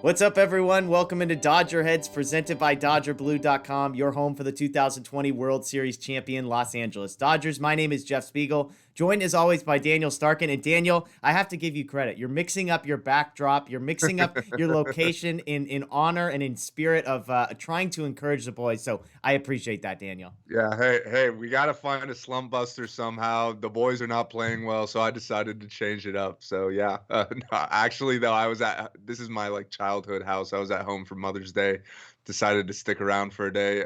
What's up, everyone? Welcome into DodgerHeads, presented by DodgerBlue.com, your home for the 2020 World Series champion Los Angeles Dodgers. My name is Jeff Spiegel, joined as always by Daniel Starkand. And Daniel, I have to give you credit. You're mixing up your backdrop. You're mixing up your location in honor and in spirit of trying to encourage the boys. So I appreciate that, Daniel. Yeah, hey, we got to find a slump buster somehow. The boys are not playing well, so I decided to change it up. So yeah, no, actually though, this is my childhood house. I was at home for Mother's Day, decided to stick around for a day.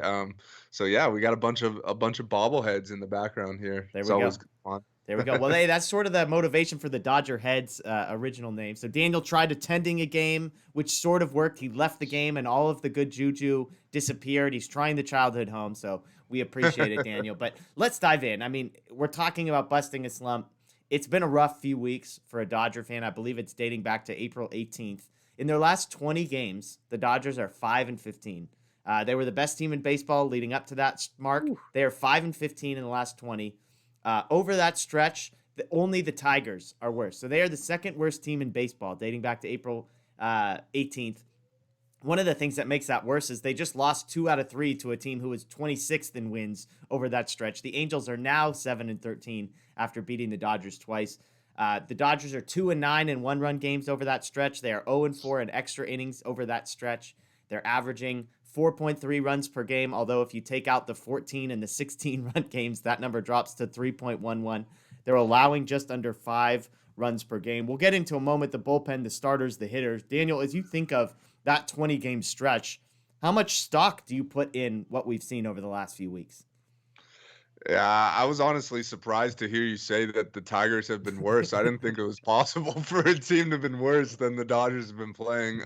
So yeah, we got a bunch of bobbleheads in the background here. There It's we always go. fun. There we go. Well, hey, that's sort of the motivation for the DodgerHeads original name. So Daniel tried attending a game, which sort of worked. He left the game, and all of the good juju disappeared. He's trying the childhood home, so we appreciate it, Daniel. But let's dive in. I mean, we're talking about busting a slump. It's been a rough few weeks for a Dodger fan. I believe it's dating back to April 18th. In their last 20 games, the Dodgers are 5-15. They were the best team in baseball leading up to that mark. They are 5-15 in the last 20. Over that stretch, only the Tigers are worse. So they are the second worst team in baseball, dating back to April 18th. One of the things that makes that worse is they just lost 2 out of 3 to a team who was 26th in wins over that stretch. The Angels are now 7-13 after beating the Dodgers twice. The Dodgers are 2-9 in one-run games over that stretch. They are 0-4 in extra innings over that stretch. They're averaging 4.3 runs per game, although if you take out the 14 and the 16 run games, that number drops to 3.11. They're allowing just under 5 runs per game. We'll get into a moment the bullpen, the starters, the hitters. Daniel, as you think of that 20-game stretch, how much stock do you put in what we've seen over the last few weeks? Yeah, I was honestly surprised to hear you say that the Tigers have been worse. I didn't think it was possible for a team to have been worse than the Dodgers have been playing.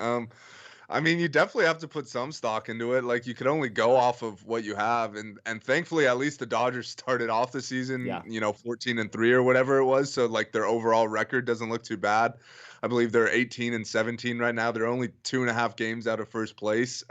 I mean, you definitely have to put some stock into it. Like, you could only go off of what you have, and thankfully, at least the Dodgers started off the season, Yeah. 14-3 or whatever it was. So their overall record doesn't look too bad. I believe they're 18-17 right now. They're only 2.5 games out of first place.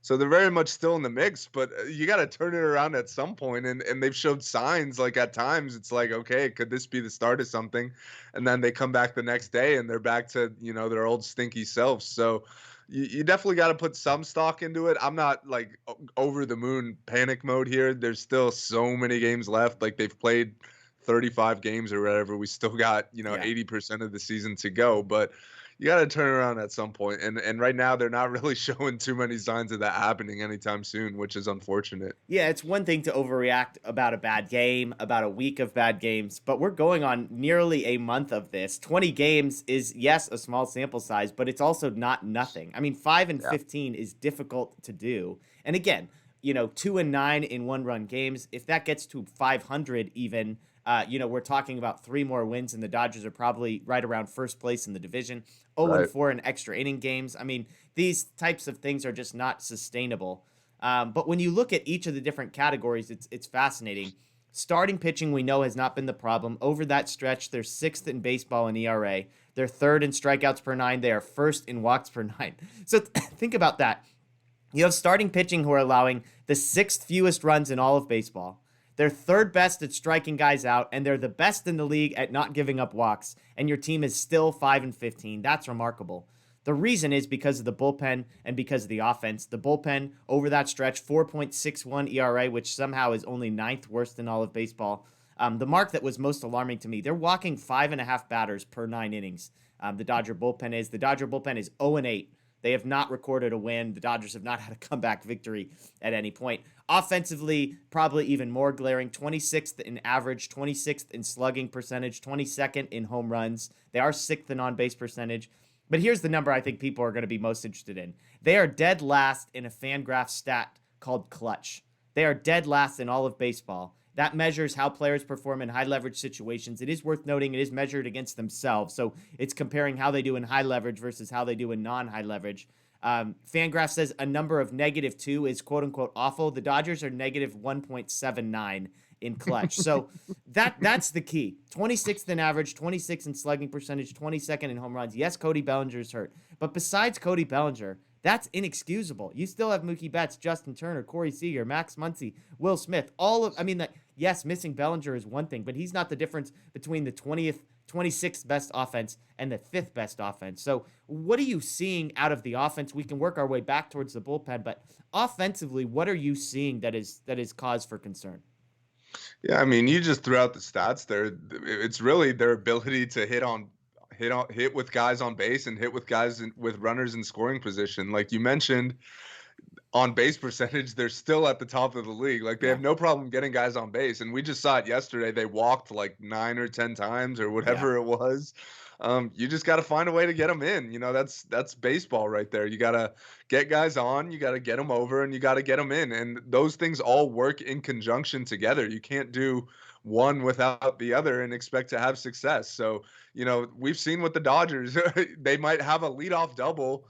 So they're very much still in the mix, but you got to turn it around at some point, and they've showed signs. Like, at times, it's like, okay, could this be the start of something? And then they come back the next day, and they're back to their old stinky selves. So you definitely got to put some stock into it. I'm not over the moon panic mode here. There's still so many games left. Like, they've played 35 games or whatever. We still got, Yeah. 80% of the season to go, but you got to turn around at some point. And right now they're not really showing too many signs of that happening anytime soon, which is unfortunate. Yeah, it's one thing to overreact about a bad game, about a week of bad games, but we're going on nearly a month of this. 20 games is, yes, a small sample size, but it's also not nothing. I mean, 5-15 is difficult to do. And again, 2-9 in one-run games. If that gets to 500 even, we're talking about 3 more wins, and the Dodgers are probably right around first place in the division. 0-4 in extra inning games. I mean, these types of things are just not sustainable. But when you look at each of the different categories, it's fascinating. Starting pitching, we know, has not been the problem. Over that stretch, they're 6th in baseball in ERA. They're 3rd in strikeouts per 9. They are 1st in walks per 9. So think about that. You have starting pitching who are allowing the 6th fewest runs in all of baseball. They're 3rd best at striking guys out, and they're the best in the league at not giving up walks. And your team is still 5-15. That's remarkable. The reason is because of the bullpen and because of the offense. The bullpen over that stretch, 4.61 ERA, which somehow is only 9th worst in all of baseball. The mark that was most alarming to me, they're walking 5.5 batters per 9 innings. The Dodger bullpen is 0-8. They have not recorded a win. The Dodgers have not had a comeback victory at any point. Offensively, probably even more glaring. 26th in average, 26th in slugging percentage, 22nd in home runs. They are 6th in on-base percentage. But here's the number I think people are going to be most interested in. They are dead last in a Fangraph stat called clutch. They are dead last in all of baseball. That measures how players perform in high leverage situations. It is worth noting it is measured against themselves. So it's comparing how they do in high leverage versus how they do in non-high leverage. Fangraph says a number of -2 is quote unquote awful. The Dodgers are -1.79 in clutch. So that's the key. 26th in average, 26th in slugging percentage, 22nd in home runs. Yes, Cody Bellinger's hurt. But besides Cody Bellinger, that's inexcusable. You still have Mookie Betts, Justin Turner, Corey Seager, Max Muncy, Will Smith. Yes, missing Bellinger is one thing, but he's not the difference between the 20th 26th best offense, and the 5th best offense. So, what are you seeing out of the offense? We can work our way back towards the bullpen, but offensively, what are you seeing that is cause for concern? Yeah, I mean, you just threw out the stats there. It's really their ability to hit with guys on base and hit with guys with runners in scoring position. Like you mentioned, on base percentage, they're still at the top of the league. Like they Yeah, have no problem getting guys on base. And we just saw it yesterday. They walked like 9 or 10 times or yeah. whatever it was. You just got to find a way to get them in. That's baseball right there. You got to get guys on, you got to get them over, and you got to get them in. And those things all work in conjunction together. You can't do one without the other and expect to have success. So, we've seen with the Dodgers, they might have a leadoff double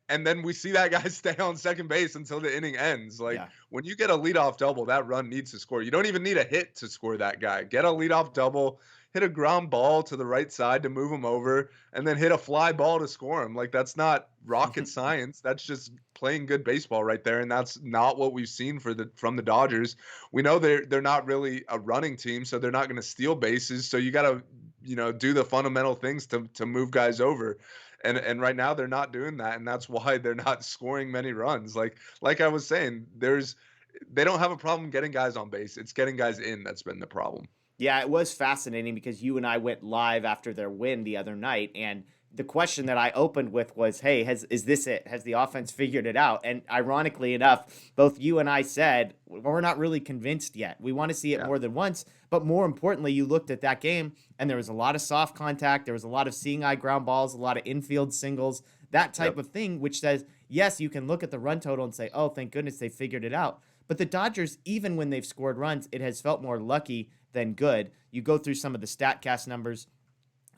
and then we see that guy stay on second base until the inning ends. Like Yeah. when you get a leadoff double, that run needs to score. You don't even need a hit to score that guy. Get a leadoff double, hit a ground ball to the right side to move him over, and then hit a fly ball to score him. Like that's not rocket science. That's just playing good baseball right there, and that's not what we've seen from the Dodgers. We know they're not really a running team, so they're not going to steal bases. So you got to do the fundamental things to move guys over. And right now they're not doing that, and that's why they're not scoring many runs. Like I was saying, they don't have a problem getting guys on base. It's getting guys in that's been the problem. Yeah, it was fascinating because you and I went live after their win the other night, and the question that I opened with was, "Hey, is this it? Has the offense figured it out?" And ironically enough, both you and I said we're not really convinced yet. We want to see it Yeah. more than once, but more importantly, you looked at that game, and there was a lot of soft contact, there was a lot of seeing eye ground balls, a lot of infield singles, that type Yep. of thing, which says yes, you can look at the run total and say, "Oh, thank goodness they figured it out." But the Dodgers, even when they've scored runs, it has felt more lucky than good. You go through some of the StatCast numbers.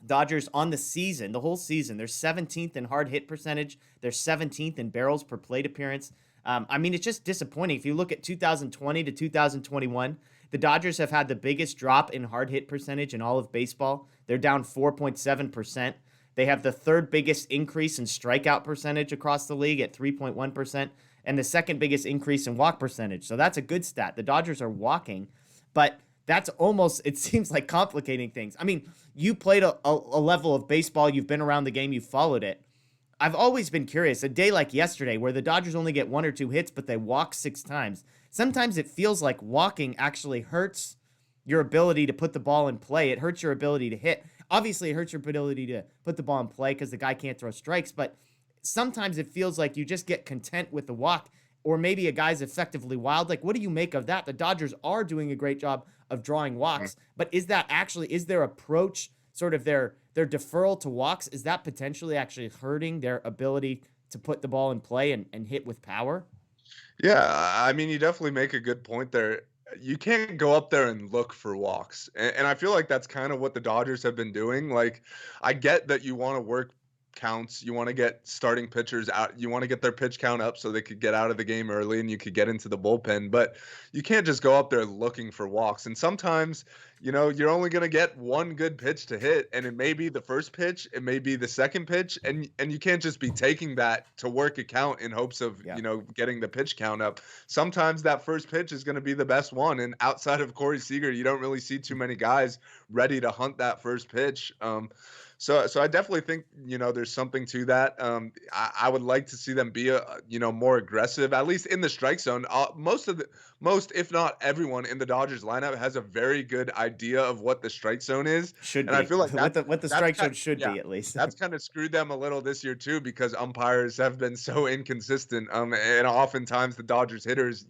Dodgers on the season, the whole season, they're 17th in hard hit percentage. They're 17th in barrels per plate appearance. I mean, it's just disappointing. If you look at 2020 to 2021, the Dodgers have had the biggest drop in hard hit percentage in all of baseball. They're down 4.7%. They have the third biggest increase in strikeout percentage across the league at 3.1%, and the second biggest increase in walk percentage. So that's a good stat. The Dodgers are walking, but that's almost, it seems like complicating things. I mean, you played a level of baseball, you've been around the game, you've followed it. I've always been curious. A day like yesterday, where the Dodgers only get 1 or 2 hits, but they walk 6 times. Sometimes it feels like walking actually hurts your ability to put the ball in play. It hurts your ability to hit. Obviously, it hurts your ability to put the ball in play because the guy can't throw strikes, but sometimes it feels like you just get content with the walk, or maybe a guy's effectively wild. Like, what do you make of that? The Dodgers are doing a great job of drawing walks, but is their approach, sort of their deferral to walks, is that potentially actually hurting their ability to put the ball in play and hit with power? Yeah, I mean, you definitely make a good point there. You can't go up there and look for walks. And I feel like that's kind of what the Dodgers have been doing. Like, I get that you want to work counts, you want to get starting pitchers out, you want to get their pitch count up so they could get out of the game early and you could get into the bullpen, but you can't just go up there looking for walks. And sometimes, you're only going to get one good pitch to hit, and it may be the first pitch, it may be the second pitch, and you can't just be taking that to work a count in hopes of, Yeah. getting the pitch count up. Sometimes that first pitch is going to be the best one, and outside of Corey Seager, you don't really see too many guys ready to hunt that first pitch. So I definitely think there's something to that. I would like to see them be more aggressive, at least in the strike zone. Most, if not everyone, in the Dodgers lineup has a very good idea of what the strike zone is, Should and I be feel like what the that's strike kind zone should yeah. be, at least. That's kind of screwed them a little this year too, because umpires have been so inconsistent. And oftentimes the Dodgers hitters,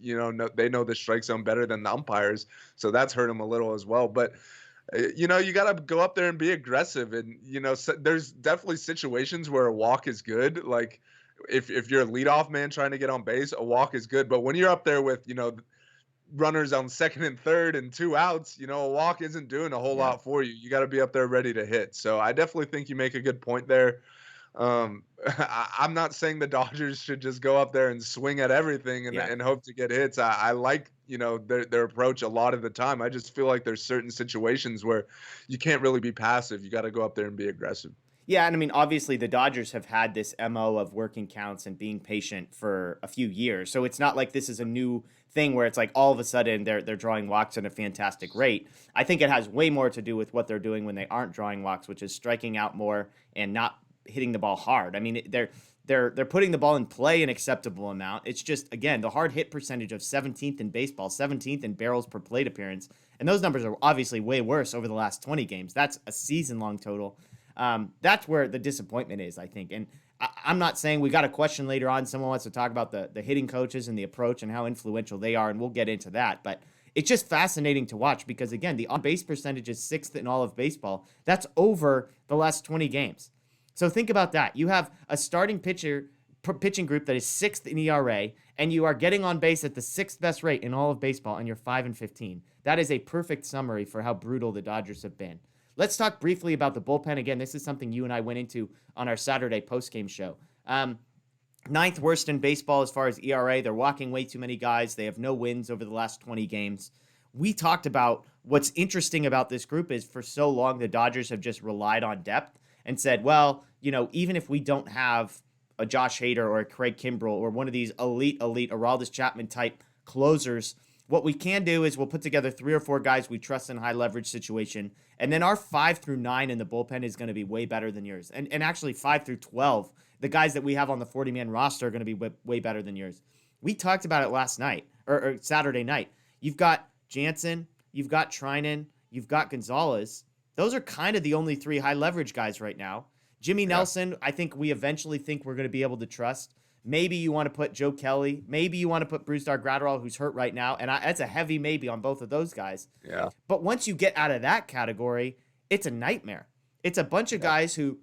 they know the strike zone better than the umpires, so that's hurt them a little as well. But you got to go up there and be aggressive. And, there's definitely situations where a walk is good. Like if you're a leadoff man trying to get on base, a walk is good. But when you're up there with, runners on second and third and 2 outs, a walk isn't doing a whole Yeah. lot for you. You got to be up there ready to hit. So I definitely think you make a good point there. I'm not saying the Dodgers should just go up there and swing at everything and, Yeah. and hope to get hits. I like, their approach a lot of the time. I just feel like there's certain situations where you can't really be passive. You got to go up there and be aggressive. Yeah, and I mean, obviously, the Dodgers have had this MO of working counts and being patient for a few years. So it's not like this is a new thing where it's like all of a sudden they're drawing walks at a fantastic rate. I think it has way more to do with what they're doing when they aren't drawing walks, which is striking out more and not hitting the ball hard. I mean, they're putting the ball in play an acceptable amount. It's just again the hard hit percentage of 17th in baseball, 17th in barrels per plate appearance, and those numbers are obviously way worse over the last 20 games. That's a season long total. That's where the disappointment is, I think. And I'm not saying we got a question later on. Someone wants to talk about the hitting coaches and the approach and how influential they are, and we'll get into that. But it's just fascinating to watch because, again, the on base percentage is sixth in all of baseball. That's over the last 20 games. So think about that. You have a starting pitching group that is sixth in ERA, and you are getting on base at the sixth best rate in all of baseball, and you're 5-15. That is a perfect summary for how brutal the Dodgers have been. Let's talk briefly about the bullpen. Again, this is something you and I went into on our Saturday postgame show. Ninth worst in baseball as far as ERA. They're walking way too many guys. They have no wins over the last 20 games. We talked about what's interesting about this group is for so long the Dodgers have just relied on depth and said, well, even if we don't have a Josh Hader or a Craig Kimbrell or one of these elite Aroldis Chapman type closers, what we can do is we'll put together 3 or 4 guys we trust in high leverage situation. And then our 5 through 9 in the bullpen is going to be way better than yours. And actually 5 through 12, the guys that we have on the 40-man roster are going to be way better than yours. We talked about it last night or Saturday night. You've got Jansen, you've got Trinan, you've got Gonzalez. Those are kind of the only 3 high leverage guys right now. Jimmy Nelson, I think we eventually think we're going to be able to trust. Maybe you want to put Joe Kelly. Maybe you want to put Brusdar Graterol, who's hurt right now. And that's a heavy maybe on both of those guys. Yeah. But once you get out of that category, it's a nightmare. It's a bunch of guys who,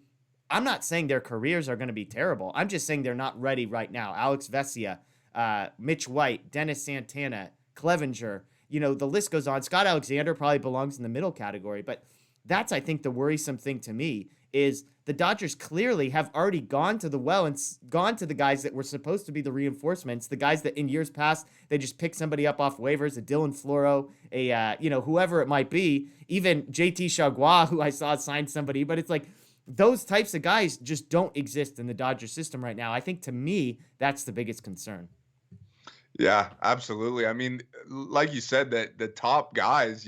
I'm not saying their careers are going to be terrible. I'm just saying they're not ready right now. Alex Vesia, Mitch White, Dennis Santana, Clevenger. The list goes on. Scott Alexander probably belongs in the middle category. But that's, I think, the worrisome thing to me is the Dodgers clearly have already gone to the well and gone to the guys that were supposed to be the reinforcements, the guys that in years past, they just picked somebody up off waivers, a Dylan Floro, whoever it might be, even JT Chagua, who I saw signed somebody, but it's like those types of guys just don't exist in the Dodger system right now. I think to me, that's the biggest concern. Yeah, absolutely. I mean, like you said, that the top guys,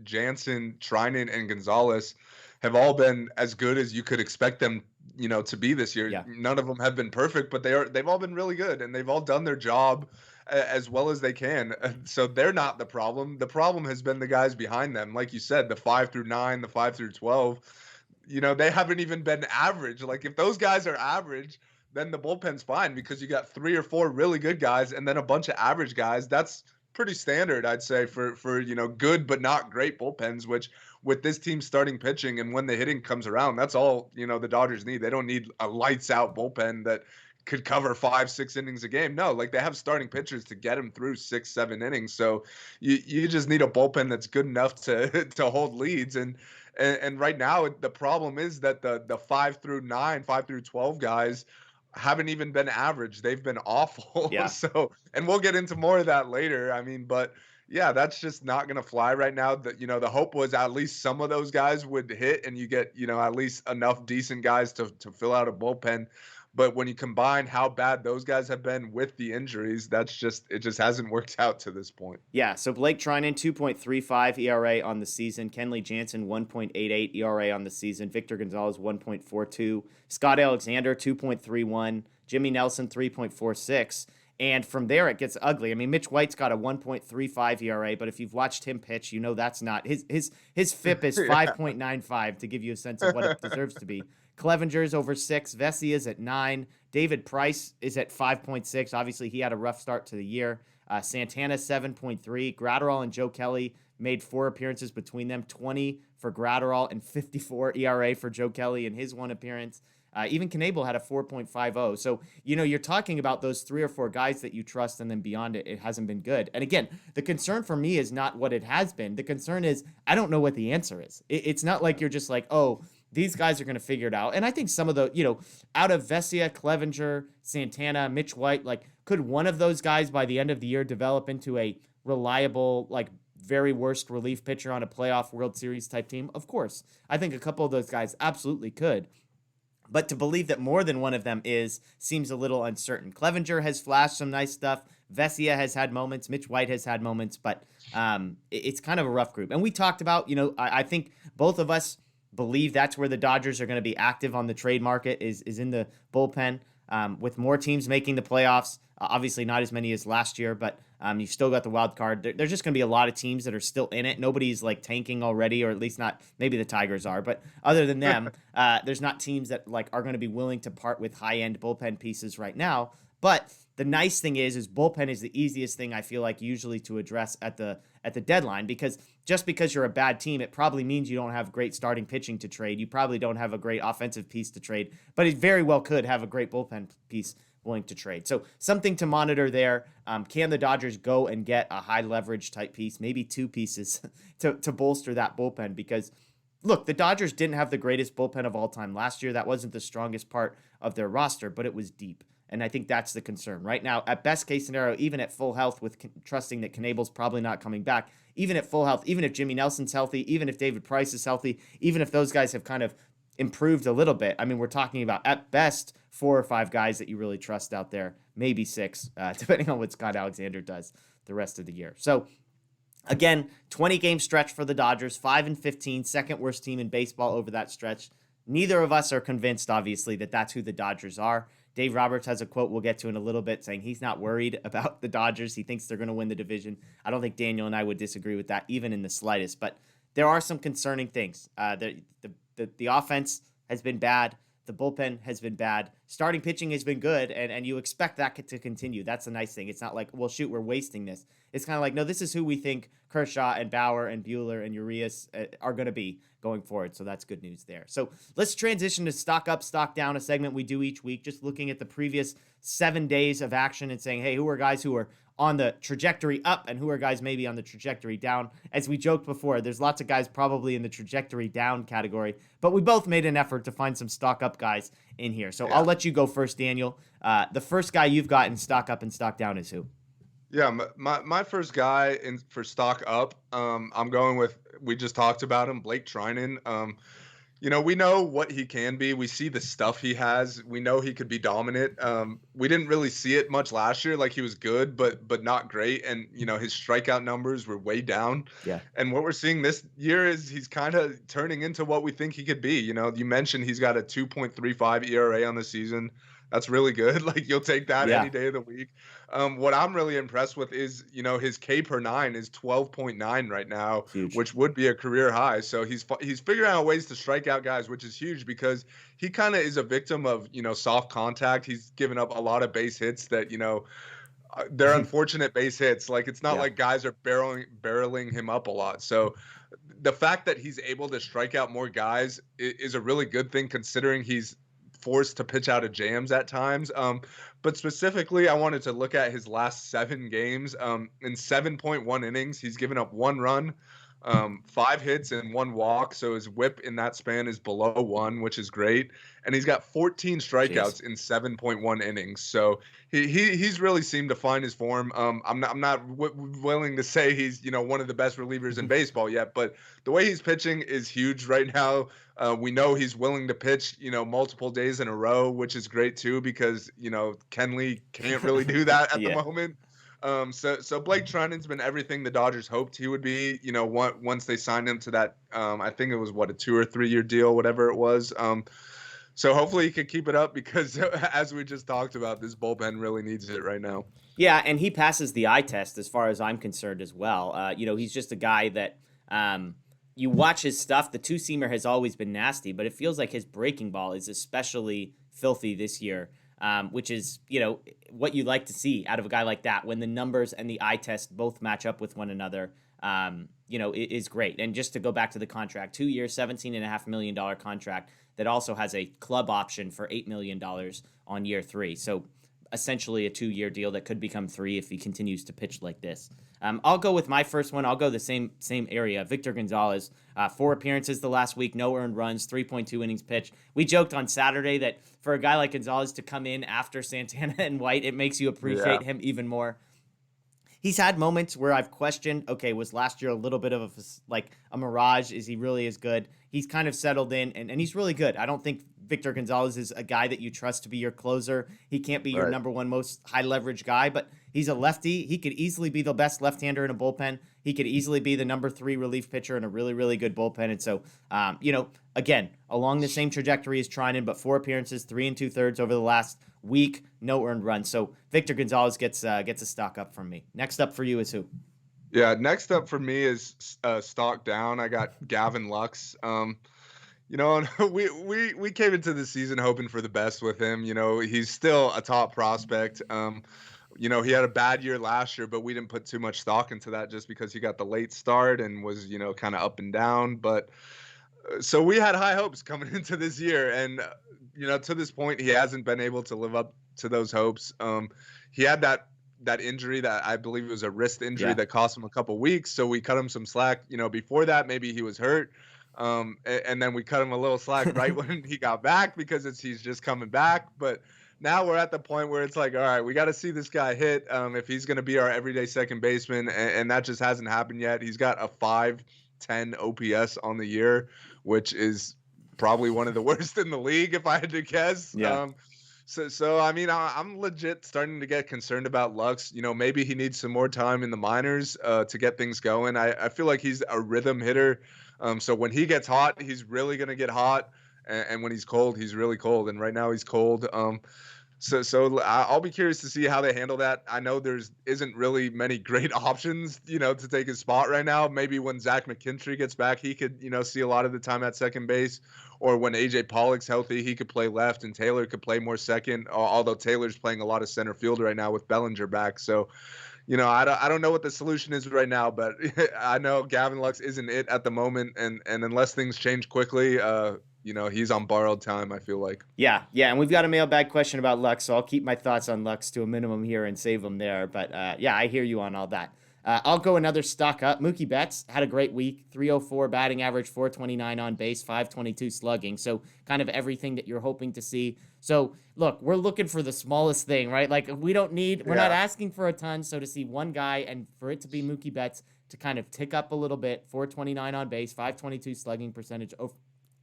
Jansen, Trinan, and Gonzalez have all been as good as you could expect them, to be this year. Yeah. None of them have been perfect, but they've all been really good, and they've all done their job as well as they can. So they're not the problem. The problem has been the guys behind them. Like you said, the 5 through 9, the 5 through 12, they haven't even been average. Like if those guys are average, then the bullpen's fine because you got 3 or 4 really good guys and then a bunch of average guys. That's pretty standard, I'd say, for good but not great bullpens, which with this team starting pitching and when the hitting comes around, that's all, the Dodgers need. They don't need a lights out bullpen that could cover 5-6 innings a game. No, like they have starting pitchers to get them through 6-7 innings. So you just need a bullpen that's good enough to hold leads. And right now the problem is that the 5 through 9, 5 through 12 guys haven't even been average. They've been awful. Yeah. So, and we'll get into more of that later. I mean, but yeah, that's just not going to fly right now. That, the hope was at least some of those guys would hit and you get, at least enough decent guys to fill out a bullpen. But when you combine how bad those guys have been with the injuries, it just hasn't worked out to this point. Yeah, so Blake Trinan, 2.35 ERA on the season. Kenley Jansen, 1.88 ERA on the season. Victor Gonzalez, 1.42. Scott Alexander, 2.31. Jimmy Nelson, 3.46. And from there, it gets ugly. I mean, Mitch White's got a 1.35 ERA, but if you've watched him pitch, that's not. His FIP is 5.95 to give you a sense of what it deserves to be. Clevenger's over 6. Vesey is at 9. David Price is at 5.6. Obviously, he had a rough start to the year. Santana, 7.3. Graterol and Joe Kelly made 4 appearances between them. 20 for Graterol and 54 ERA for Joe Kelly in his 1 appearance. Even Knebel had a 4.50. So, you're talking about those 3 or 4 guys that you trust, and then beyond it, it hasn't been good. And again, the concern for me is not what it has been. The concern is I don't know what the answer is. It's not like you're just like, oh, these guys are going to figure it out. And I think some of the, out of Vesia, Clevenger, Santana, Mitch White, could one of those guys by the end of the year develop into a reliable, very worst relief pitcher on a playoff World Series type team? Of course. I think a couple of those guys absolutely could. But to believe that more than one of them seems a little uncertain. Clevenger has flashed some nice stuff. Vesia has had moments. Mitch White has had moments, but it's kind of a rough group. And we talked about, I think both of us believe that's where the Dodgers are going to be active on the trade market is in the bullpen, with more teams making the playoffs. Obviously, not as many as last year, but you've still got the wild card. There's just going to be a lot of teams that are still in it. Nobody's like tanking already, or at least not. Maybe the Tigers are, but other than them, there's not teams that like are going to be willing to part with high end bullpen pieces right now. But the nice thing is bullpen is the easiest thing I feel like usually to address at the deadline, because just because you're a bad team, it probably means you don't have great starting pitching to trade. You probably don't have a great offensive piece to trade, but it very well could have a great bullpen piece willing to trade. So something to monitor there. Can the Dodgers go and get a high leverage type piece, maybe two pieces to bolster that bullpen? Because look, the Dodgers didn't have the greatest bullpen of all time last year. That wasn't the strongest part of their roster, but it was deep. And I think that's the concern right now. At best case scenario, even at full health, with trusting that Knable's probably not coming back, even at full health, even if Jimmy Nelson's healthy, even if David Price is healthy, even if those guys have kind of improved a little bit. I mean, we're talking about at best 4 or 5 guys that you really trust out there, maybe 6, depending on what Scott Alexander does the rest of the year. So again, 20-game stretch for the Dodgers, 5-15, second worst team in baseball over that stretch. Neither of us are convinced, obviously, that that's who the Dodgers are. Dave Roberts has a quote we'll get to in a little bit saying he's not worried about the Dodgers. He thinks they're going to win the division. I don't think Daniel and I would disagree with that, even in the slightest. But there are some concerning things. The offense has been bad. The bullpen has been bad. Starting pitching has been good, and you expect that to continue. That's the nice thing. It's not like, well, shoot, we're wasting this. It's kind of like, no, this is who we think Kershaw and Bauer and Buehler and Urias are going to be going forward. So that's good news there. So let's transition to stock up, stock down, a segment we do each week, just looking at the previous 7 days of action and saying, hey, who are guys who are on the trajectory up and who are guys maybe on the trajectory down. As we joked before, there's lots of guys probably in the trajectory down category, but we both made an effort to find some stock up guys in here. So I'll let you go first, Daniel. The first guy you've got in stock up and stock down is who? Yeah, my first guy for stock up, I'm going with, we just talked about him, Blake Trinan. We know what he can be. We see the stuff he has. We know he could be dominant. We didn't really see it much last year. Like, he was good, but not great. And, his strikeout numbers were way down. Yeah. And what we're seeing this year is he's kind of turning into what we think he could be. You mentioned he's got a 2.35 ERA on the season. That's really good. Like, you'll take that any day of the week. What I'm really impressed with is, his K per 9 is 12.9 right now, which would be a career high. So he's figuring out ways to strike out guys, which is huge because he kind of is a victim of, soft contact. He's given up a lot of base hits that, they're unfortunate base hits. Like, it's not like guys are barreling him up a lot. So the fact that he's able to strike out more guys is a really good thing, considering he's forced to pitch out of jams at times. But specifically, I wanted to look at his last 7 games. In 7.1 innings, he's given up 1 run, 5 hits, and 1 walk. So his whip in that span is below 1, which is great. And he's got 14 strikeouts in 7.1 innings. So he's really seemed to find his form. I'm not willing to say he's one of the best relievers in baseball yet, but the way he's pitching is huge right now. We know he's willing to pitch multiple days in a row, which is great too, because Kenley can't really do that at the moment. So Blake Trinan's been everything the Dodgers hoped he would be. Once they signed him to that, I think it was a 2 or 3 year deal, whatever it was. So hopefully he can keep it up, because as we just talked about, this bullpen really needs it right now. Yeah, and he passes the eye test as far as I'm concerned as well. He's just a guy that you watch his stuff. The two-seamer has always been nasty, but it feels like his breaking ball is especially filthy this year, which is, what you like to see out of a guy like that, when the numbers and the eye test both match up with one another. Is great. And just to go back to the contract, 2 years, $17.5 million contract that also has a club option for $8 million on year 3. So essentially a 2-year deal that could become 3 if he continues to pitch like this. I'll go with my first one. I'll go the same area. Victor Gonzalez, 4 appearances the last week, no earned runs, 3.2 innings pitched. We joked on Saturday that for a guy like Gonzalez to come in after Santana and White, it makes you appreciate him even more. He's had moments where I've questioned, okay, was last year a little bit of a mirage? Is he really as good? He's kind of settled in, and he's really good. I don't think Victor Gonzalez is a guy that you trust to be your closer. He can't be your Right. number one most high leverage guy, but he's a lefty. He could easily be the best left-hander in a bullpen. He could easily be the number 3 relief pitcher in a really, really good bullpen. And so, again, along the same trajectory as Trinan, but 4 appearances, 3 2/3 over the last week, no earned runs. So Victor Gonzalez gets a stock up from me. Next up for you is who? Yeah, next up for me is stock down. I got Gavin Lux. We came into the season hoping for the best with him. He's still a top prospect. He had a bad year last year, but we didn't put too much stock into that just because he got the late start and was, kind of up and down. But so we had high hopes coming into this year, and to this point, he hasn't been able to live up to those hopes. He had that injury that I believe it was a wrist injury that cost him a couple weeks, so we cut him some slack. Before that, maybe he was hurt. And then we cut him a little slack right when he got back because he's just coming back. But now we're at the point where it's like, all right, we got to see this guy hit if he's going to be our everyday second baseman. And that just hasn't happened yet. He's got a 510 OPS on the year, which is probably one of the worst in the league, if I had to guess. Yeah. So I mean, I'm legit starting to get concerned about Lux. Maybe he needs some more time in the minors to get things going. I feel like he's a rhythm hitter. So when he gets hot, he's really going to get hot. And when he's cold, he's really cold. And right now he's cold. So I'll be curious to see how they handle that. I know isn't really many great options, to take his spot right now. Maybe when Zach McKinstry gets back, he could, see a lot of the time at second base. Or when AJ Pollock's healthy, he could play left and Taylor could play more second. Although Taylor's playing a lot of center field right now with Bellinger back. So, I don't know what the solution is right now, but I know Gavin Lux isn't it at the moment. And unless things change quickly, he's on borrowed time, I feel like. Yeah. And we've got a mailbag question about Lux, so I'll keep my thoughts on Lux to a minimum here and save them there. But I hear you on all that. I'll go another stock up. Mookie Betts had a great week. 304 batting average, 429 on base, 522 slugging. So kind of everything that you're hoping to see. So look, we're looking for the smallest thing, right? Like we're not asking for a ton. So to see one guy and for it to be Mookie Betts to kind of tick up a little bit, 429 on base, 522 slugging percentage.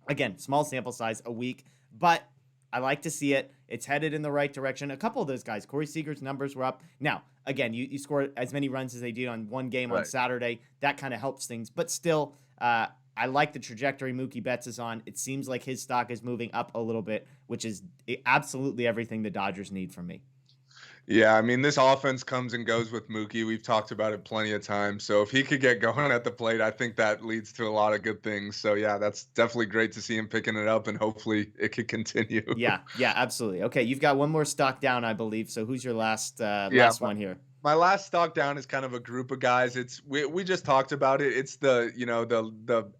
Again, small sample size, a week, but I like to see it. It's headed in the right direction. A couple of those guys, Corey Seager's numbers were up. Now, again, you score as many runs as they did on one game on Saturday. That kind of helps things. But still, I like the trajectory Mookie Betts is on. It seems like his stock is moving up a little bit, which is absolutely everything the Dodgers need from me. Yeah, I mean, this offense comes and goes with Mookie. We've talked about it plenty of times. So if he could get going at the plate, I think that leads to a lot of good things. So yeah, that's definitely great to see him picking it up, and hopefully it could continue. Yeah, absolutely. Okay, you've got one more stock down, I believe. So who's your last one here? My last stock down is kind of a group of guys. We just talked about it. It's the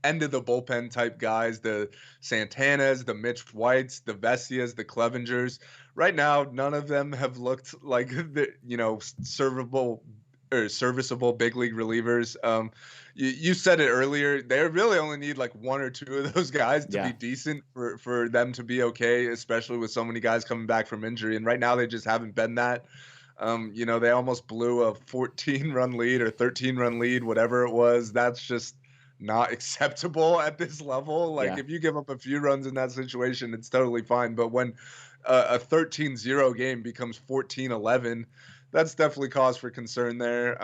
end of the bullpen type guys, the Santanas, the Mitch Whites, the Vessias, the Clevingers. Right now, none of them have looked like the serviceable big league relievers. You said it earlier. They really only need like one or two of those guys to be decent for them to be okay, especially with so many guys coming back from injury. And right now, they just haven't been that. They almost blew a 14-run lead or 13-run lead, whatever it was. That's just not acceptable at this level. Like if you give up a few runs in that situation, it's totally fine. But when a 13-0 game becomes 14-11, that's definitely cause for concern there.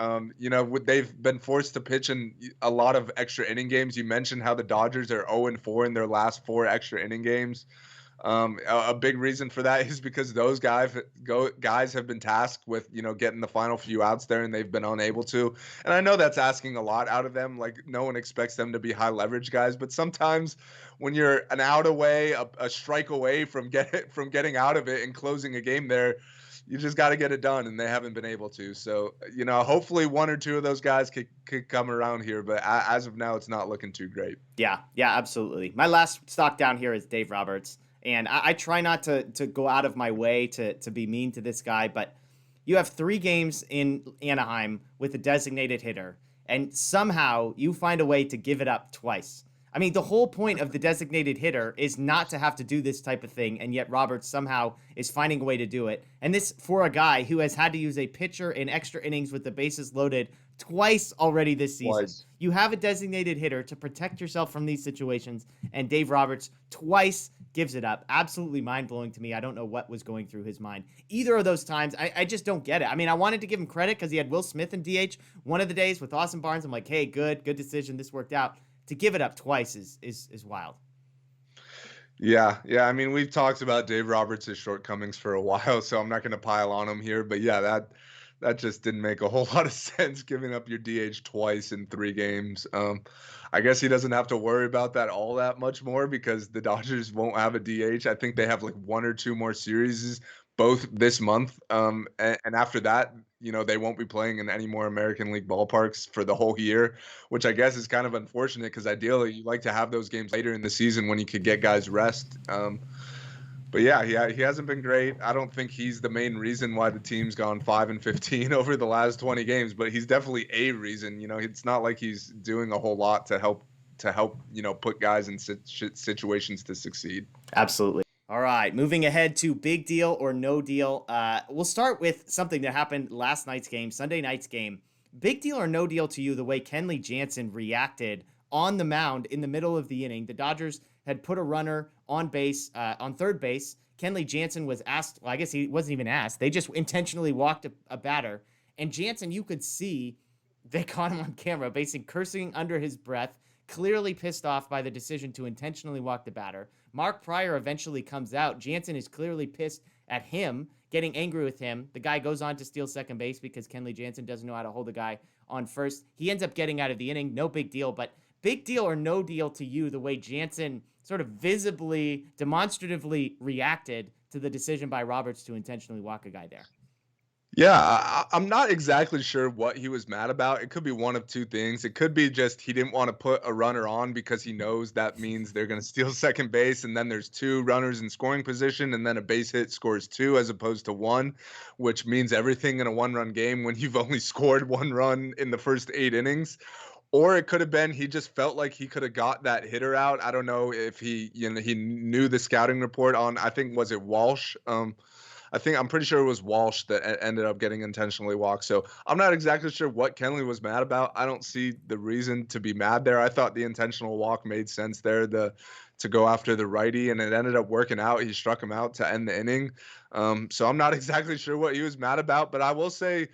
They've been forced to pitch in a lot of extra inning games. You mentioned how the Dodgers are 0-4 in their last 4 extra inning games. A big reason for that is because those guys have been tasked with, getting the final few outs there, and they've been unable to. And I know that's asking a lot out of them. Like no one expects them to be high leverage guys, but sometimes when you're an out away, a strike away from getting out of it and closing a game there, you just got to get it done, and they haven't been able to. So, hopefully one or two of those guys could come around here, but as of now, it's not looking too great. Yeah, absolutely. My last stock down here is Dave Roberts. And I try not to go out of my way to be mean to this guy, but you have 3 games in Anaheim with a designated hitter, and somehow you find a way to give it up twice. I mean, the whole point of the designated hitter is not to have to do this type of thing, and yet Roberts somehow is finding a way to do it. And this for a guy who has had to use a pitcher in extra innings with the bases loaded twice already this season. You have a designated hitter to protect yourself from these situations, and Dave Roberts twice gives it up. Absolutely mind-blowing to me. I don't know what was going through his mind. Either of those times, I just don't get it. I mean, I wanted to give him credit because he had Will Smith in DH one of the days with Austin Barnes. I'm like, hey, good decision. This worked out. To give it up twice is wild. Yeah. I mean, we've talked about Dave Roberts' shortcomings for a while, so I'm not going to pile on him here. But yeah, that just didn't make a whole lot of sense, giving up your DH twice in 3 games. I guess he doesn't have to worry about that all that much more because the Dodgers won't have a DH. I think they have like 1 or 2 more series, both this month. And after that, they won't be playing in any more American League ballparks for the whole year, which I guess is kind of unfortunate because ideally you like to have those games later in the season when you could get guys rest. But yeah, he hasn't been great. I don't think he's the main reason why the team's gone 5-15 over the last 20 games, but he's definitely a reason. It's not like he's doing a whole lot to help put guys in situations to succeed. Absolutely. All right, moving ahead to big deal or no deal. We'll start with something that happened last night's game, Sunday night's game. Big deal or no deal to you the way Kenley Jansen reacted on the mound in the middle of the inning. The Dodgers had put a runner on base, on third base. Kenley Jansen was asked, well, I guess he wasn't even asked. They just intentionally walked a batter. And Jansen, you could see, they caught him on camera, basically cursing under his breath, clearly pissed off by the decision to intentionally walk the batter. Mark Pryor eventually comes out. Jansen is clearly pissed at him, getting angry with him. The guy goes on to steal second base because Kenley Jansen doesn't know how to hold the guy on first. He ends up getting out of the inning. No big deal, but big deal or no deal to you the way Jansen sort of visibly, demonstratively reacted to the decision by Roberts to intentionally walk a guy there? Yeah, I'm not exactly sure what he was mad about. It could be one of 2 things. It could be just he didn't want to put a runner on because he knows that means they're going to steal second base, and then there's 2 runners in scoring position, and then a base hit scores 2 as opposed to 1, which means everything in a 1-run game when you've only scored 1 run in the first 8 innings. Or it could have been he just felt like he could have got that hitter out. I don't know if he knew the scouting report on, I think, was it Walsh? I'm pretty sure it was Walsh that ended up getting intentionally walked. So I'm not exactly sure what Kenley was mad about. I don't see the reason to be mad there. I thought the intentional walk made sense there to go after the righty, and it ended up working out. He struck him out to end the inning. So I'm not exactly sure what he was mad about, but I will say,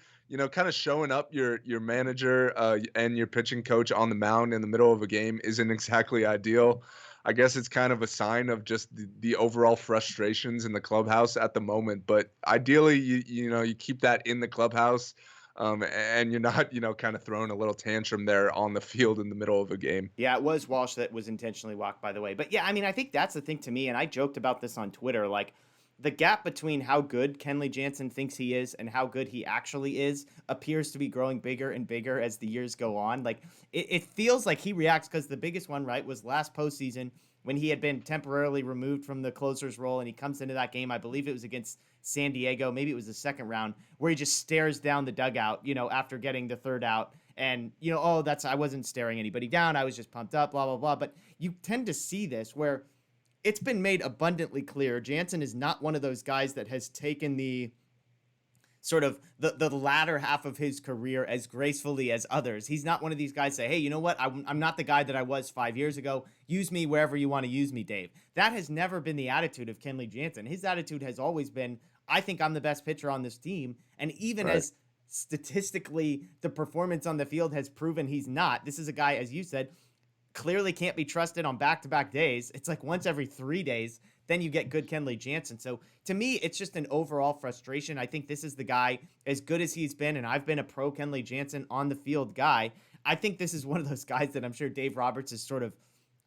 kind of showing up your manager and your pitching coach on the mound in the middle of a game isn't exactly ideal. I guess it's kind of a sign of just the overall frustrations in the clubhouse at the moment. But ideally, you keep that in the clubhouse, and you're not, kind of throwing a little tantrum there on the field in the middle of a game. Yeah, it was Walsh that was intentionally walked, by the way. But yeah, I mean, I think that's the thing to me, and I joked about this on Twitter, like the gap between how good Kenley Jansen thinks he is and how good he actually is appears to be growing bigger and bigger as the years go on. Like it feels like he reacts because the biggest one, right, was last postseason when he had been temporarily removed from the closer's role and he comes into that game. I believe it was against San Diego. Maybe it was the second round where he just stares down the dugout, after getting the third out. And, oh, I wasn't staring anybody down. I was just pumped up, blah, blah, blah. But you tend to see this where it's been made abundantly clear Jansen is not one of those guys that has taken the sort of the latter half of his career as gracefully as others. He's not one of these guys say, hey, you know what? I'm not the guy that I was 5 years ago. Use me wherever you want to use me, Dave. That has never been the attitude of Kenley Jansen. His attitude has always been, I think I'm the best pitcher on this team. And even as statistically the performance on the field has proven he's not, this is a guy, as you said, clearly can't be trusted on back-to-back days. It's like once every 3 days, then you get good Kenley Jansen. So to me, it's just an overall frustration. I think this is the guy, as good as he's been, and I've been a pro Kenley Jansen on the field guy. I think this is one of those guys that I'm sure Dave Roberts is sort of,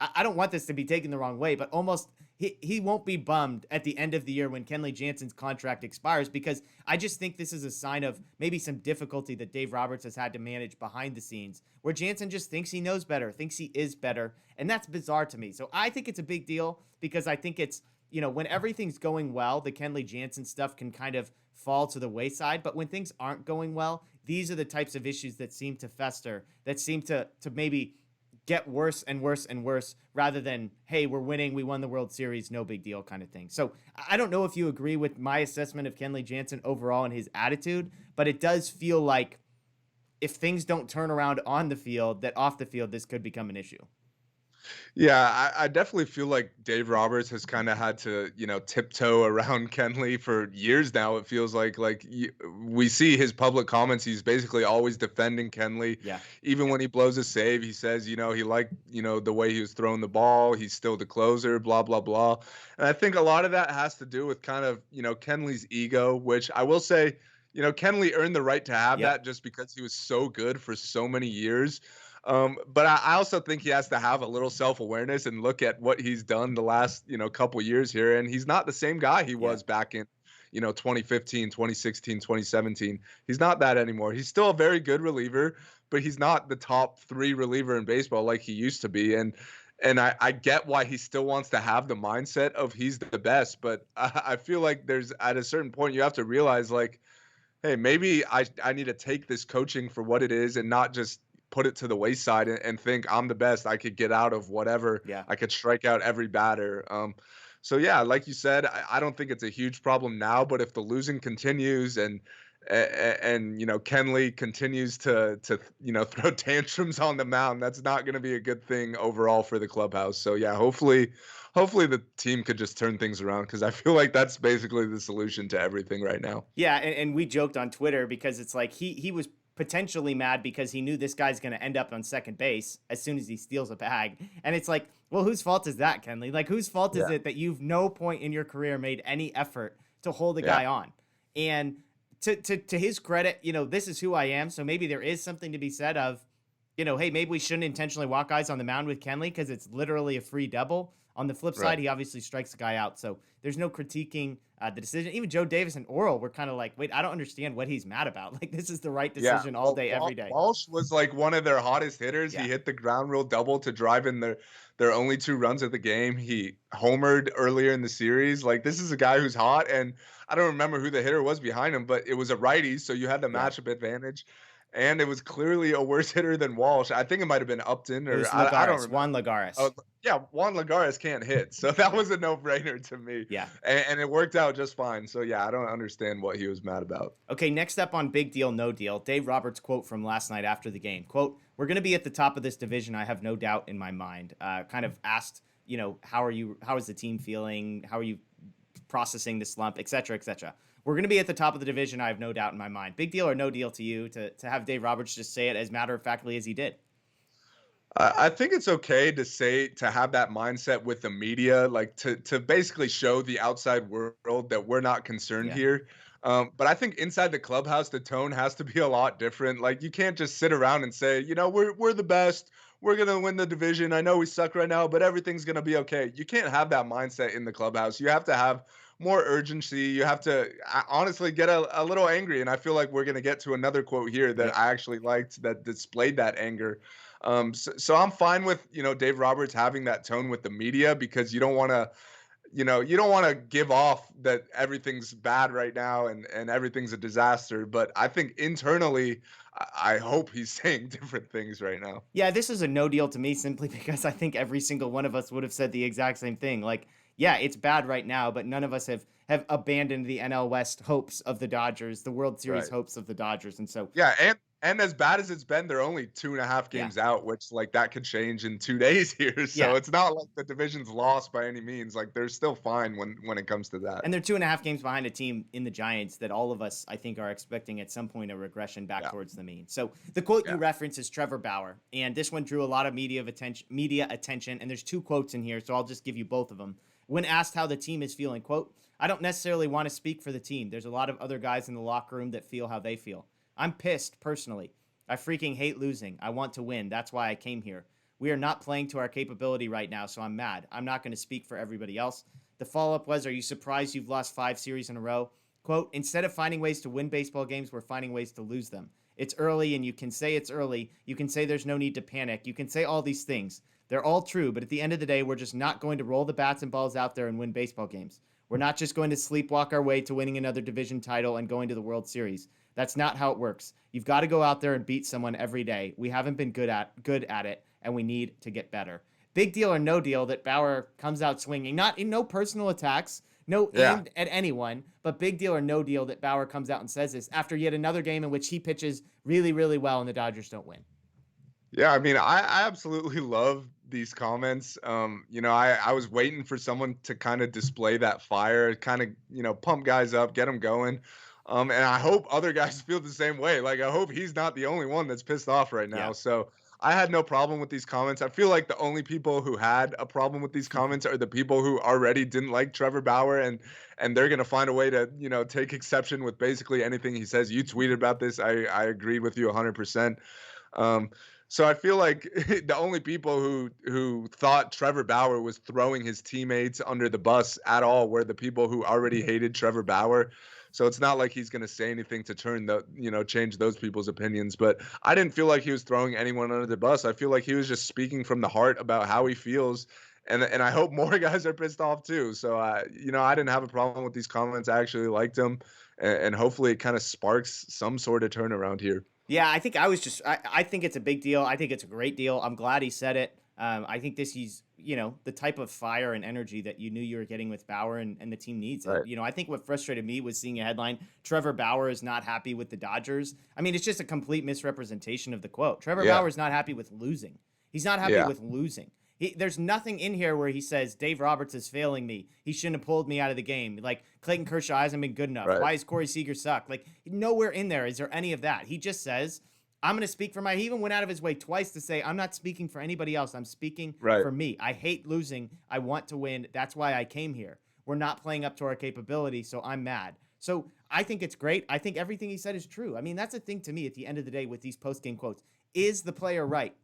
I don't want this to be taken the wrong way, but almost he won't be bummed at the end of the year when Kenley Jansen's contract expires, because I just think this is a sign of maybe some difficulty that Dave Roberts has had to manage behind the scenes, where Jansen just thinks he knows better, thinks he is better, and that's bizarre to me. So I think it's a big deal because I think it's, when everything's going well, the Kenley Jansen stuff can kind of fall to the wayside, but when things aren't going well, these are the types of issues that seem to fester, that seem to maybe get worse and worse and worse, rather than, hey, we're winning, we won the World Series, no big deal kind of thing. So I don't know if you agree with my assessment of Kenley Jansen overall and his attitude, but it does feel like if things don't turn around on the field, that off the field, this could become an issue. Yeah, I definitely feel like Dave Roberts has kind of had to, tiptoe around Kenley for years now. It feels we see his public comments. He's basically always defending Kenley. Yeah. Even when he blows a save, he says, he liked, the way he was throwing the ball. He's still the closer, blah, blah, blah. And I think a lot of that has to do with kind of, Kenley's ego, which I will say, Kenley earned the right to have Yep. that just because he was so good for so many years. But I also think he has to have a little self-awareness and look at what he's done the last, couple years here. And he's not the same guy he Yeah. was back in, 2015, 2016, 2017. He's not that anymore. He's still a very good reliever, but he's not the top 3 reliever in baseball like he used to be. And I get why he still wants to have the mindset of he's the best, but I feel like there's at a certain point you have to realize like, hey, maybe I need to take this coaching for what it is and not just put it to the wayside and think I'm the best. I could get out of whatever. Yeah. I could strike out every batter. So yeah, like you said, I don't think it's a huge problem now, but if the losing continues and Kenley continues to throw tantrums on the mound, that's not going to be a good thing overall for the clubhouse. So yeah, hopefully the team could just turn things around because I feel like that's basically the solution to everything right now. Yeah, and we joked on Twitter because it's like he was potentially mad because he knew this guy's going to end up on second base as soon as he steals a bag. And it's like, well, whose fault is that, Kenley? Like, whose fault is Yeah. it that you've no point in your career made any effort to hold a Yeah. guy on? And to his credit, this is who I am. So maybe there is something to be said of, hey, maybe we shouldn't intentionally walk guys on the mound with Kenley because it's literally a free double. On the flip Right. side, he obviously strikes the guy out. So there's no critiquing the decision. Even Joe Davis and Oral were kind of like, wait, I don't understand what he's mad about. Like, this is the right Yeah. decision all Well, day, every day. Walsh was like one of their hottest hitters. He Yeah. hit the ground rule double to drive in their only 2 runs of the game. He homered earlier in the series. Like this is a guy who's hot, and I don't remember who the hitter was behind him, but it was a righty, so you had the Yeah. matchup advantage. And it was clearly a worse hitter than Walsh. I think it might have been Upton, It or was I don't Lagares, remember. Juan Lagares. Oh, yeah, Juan Lagares can't hit, so that Yeah. was a no-brainer to me. Yeah. And it worked out just fine. So yeah, I don't understand what he was mad about. Okay, next up on Big Deal, No Deal, Dave Roberts' quote from last night after the game. Quote, we're going to be at the top of this division, I have no doubt in my mind. Kind of asked, how is the team feeling? How are you processing the slump, et cetera, et cetera. We're going to be at the top of the division, I have no doubt in my mind. Big deal or no deal to you to have Dave Roberts just say it as matter-of-factly as he did? I think it's okay to have that mindset with the media, like to basically show the outside world that we're not concerned Yeah. here. But I think inside the clubhouse, the tone has to be a lot different. Like you can't just sit around and say, we're the best. We're gonna win the division. I know we suck right now, but everything's gonna be okay. You can't have that mindset in the clubhouse. You have to have more urgency. You have to honestly get a little angry. And I feel like we're gonna get to another quote here that Yep. I actually liked that displayed that anger. So I'm fine with, Dave Roberts having that tone with the media because you don't want to, you don't want to give off that everything's bad right now and everything's a disaster. But I think internally, I hope he's saying different things right now. Yeah, this is a no deal to me simply because I think every single one of us would have said the exact same thing. Like, yeah, it's bad right now, but none of us have abandoned the NL West hopes of the Dodgers, the World Series Right. hopes of the Dodgers. And so, Yeah, and as bad as it's been, they're only 2.5 Yeah. games out, which like that could change in 2 days here. So Yeah. it's not like the division's lost by any means. Like they're still fine when it comes to that. and they're 2.5 games behind a team in the Giants that all of us, I think, are expecting at some point a regression back Yeah. towards the mean. So the quote you Yeah. reference is Trevor Bauer, and this one drew a lot of media attention. And there's 2 quotes in here, so I'll just give you both of them. When asked how the team is feeling, quote, I don't necessarily want to speak for the team. There's a lot of other guys in the locker room that feel how they feel. I'm pissed personally. I freaking hate losing. I want to win. That's why I came here. We are not playing to our capability right now, so I'm mad. I'm not going to speak for everybody else. The follow-up was, are you surprised you've lost 5 series in a row? Quote, instead of finding ways to win baseball games, we're finding ways to lose them. It's early, and you can say it's early. You can say there's no need to panic. You can say all these things. They're all true, but at the end of the day, we're just not going to roll the bats and balls out there and win baseball games. We're not just going to sleepwalk our way to winning another division title and going to the World Series. That's not how it works. You've got to go out there and beat someone every day. We haven't been good at it, and we need to get better. Big deal or no deal that Bauer comes out swinging, not in no personal attacks, no aimed at anyone, but big deal or no deal that Bauer comes out and says this after yet another game in which he pitches really, really well and the Dodgers don't win. Yeah, I mean, I absolutely love these comments. I was waiting for someone to kind of display that fire, kind of, pump guys up, get them going. And I hope other guys feel the same way. Like, I hope he's not the only one that's pissed off right Yeah. now. So I had no problem with these comments. I feel like the only people who had a problem with these comments are the people who already didn't like Trevor Bauer, and they're gonna find a way to, take exception with basically anything he says. You tweeted about this. I agreed with you 100%. Um, so I feel like the only people who thought Trevor Bauer was throwing his teammates under the bus at all were the people who already hated Trevor Bauer. So it's not like he's going to say anything to change those people's opinions. But I didn't feel like he was throwing anyone under the bus. I feel like he was just speaking from the heart about how he feels. And I hope more guys are pissed off too. So, I didn't have a problem with these comments. I actually liked them. And hopefully it kind of sparks some sort of turnaround here. Yeah, I think I think it's a big deal. I think it's a great deal. I'm glad he said it. I think he's, the type of fire and energy that you knew you were getting with Bauer, and the team needs it. Right. I think what frustrated me was seeing a headline, Trevor Bauer is not happy with the Dodgers. I mean, it's just a complete misrepresentation of the quote. Trevor Bauer is not happy with losing. He's not happy with losing. There's nothing in here where he says, Dave Roberts is failing me. He shouldn't have pulled me out of the game. Like, Clayton Kershaw hasn't been good enough. Right. Why is Corey Seager suck? Like, nowhere in there is there any of that. He just says, I'm going to speak for he even went out of his way twice to say, I'm not speaking for anybody else. I'm speaking for me. I hate losing. I want to win. That's why I came here. We're not playing up to our capability, so I'm mad. So I think it's great. I think everything he said is true. I mean, that's the thing to me at the end of the day with these post-game quotes. Is the player right?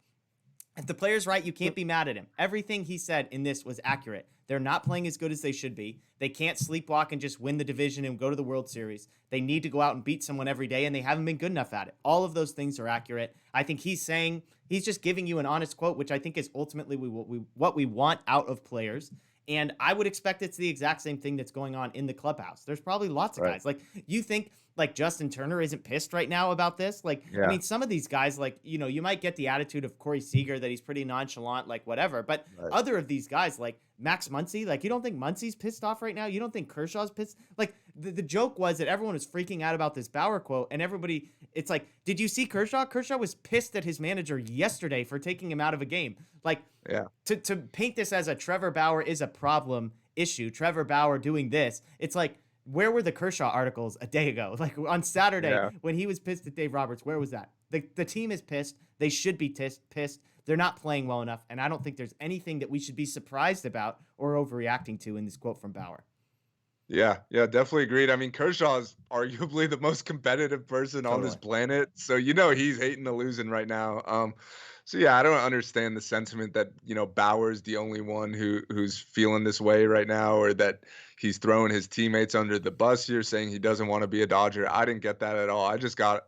If the player's right, you can't be mad at him. Everything he said in this was accurate. They're not playing as good as they should be. They can't sleepwalk and just win the division and go to the World Series. They need to go out and beat someone every day, and they haven't been good enough at it. All of those things are accurate. I think he's just giving you an honest quote, which I think is ultimately what we want out of players. And I would expect it's the exact same thing that's going on in the clubhouse. There's probably lots of guys. Like, you think, like, Justin Turner isn't pissed right now about this? Like, I mean, some of these guys, like, you might get the attitude of Corey Seager that he's pretty nonchalant, like, whatever. But other of these guys, like Max Muncy, like, you don't think Muncy's pissed off right now? You don't think Kershaw's pissed? Like, the joke was that everyone was freaking out about this Bauer quote, and everybody, it's like, did you see Kershaw? Kershaw was pissed at his manager yesterday for taking him out of a game. Like, to paint this as a Trevor Bauer is a problem issue, Trevor Bauer doing this, it's like, where were the Kershaw articles a day ago? Like, on Saturday when he was pissed at Dave Roberts, where was that? The team is pissed. They should be pissed. They're not playing well enough, and I don't think there's anything that we should be surprised about or overreacting to in this quote from Bauer. Yeah, definitely agreed. I mean, Kershaw is arguably the most competitive person on this planet, so he's hating the losing right now. So yeah, I don't understand the sentiment that Bauer's the only one who's feeling this way right now, or that he's throwing his teammates under the bus here, saying he doesn't want to be a Dodger. I didn't get that at all. I just got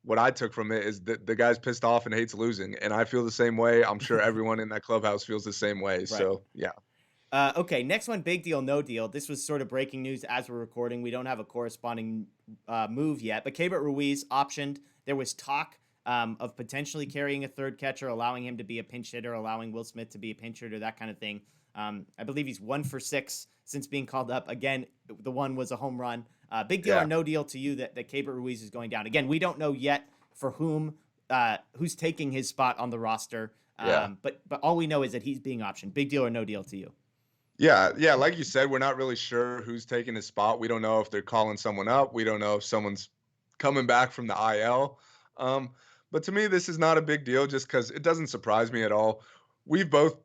what I took from it is that the guy's pissed off and hates losing, and I feel the same way. I'm sure everyone in that clubhouse feels the same way. Right. So yeah. Okay, next one, big deal, no deal. This was sort of breaking news as we're recording. We don't have a corresponding move yet, but Keibert Ruiz optioned. There was talk of potentially carrying a third catcher, allowing him to be a pinch hitter, allowing Will Smith to be a pinch hitter, that kind of thing. I believe he's 1 for 6 since being called up. Again, the one was a home run. Big deal or no deal to you that Keibert Ruiz is going down? Again, we don't know yet for who's taking his spot on the roster. But all we know is that he's being optioned. Big deal or no deal to you? Yeah. Like you said, we're not really sure who's taking his spot. We don't know if they're calling someone up. We don't know if someone's coming back from the IL. But to me, this is not a big deal just because it doesn't surprise me at all. We've both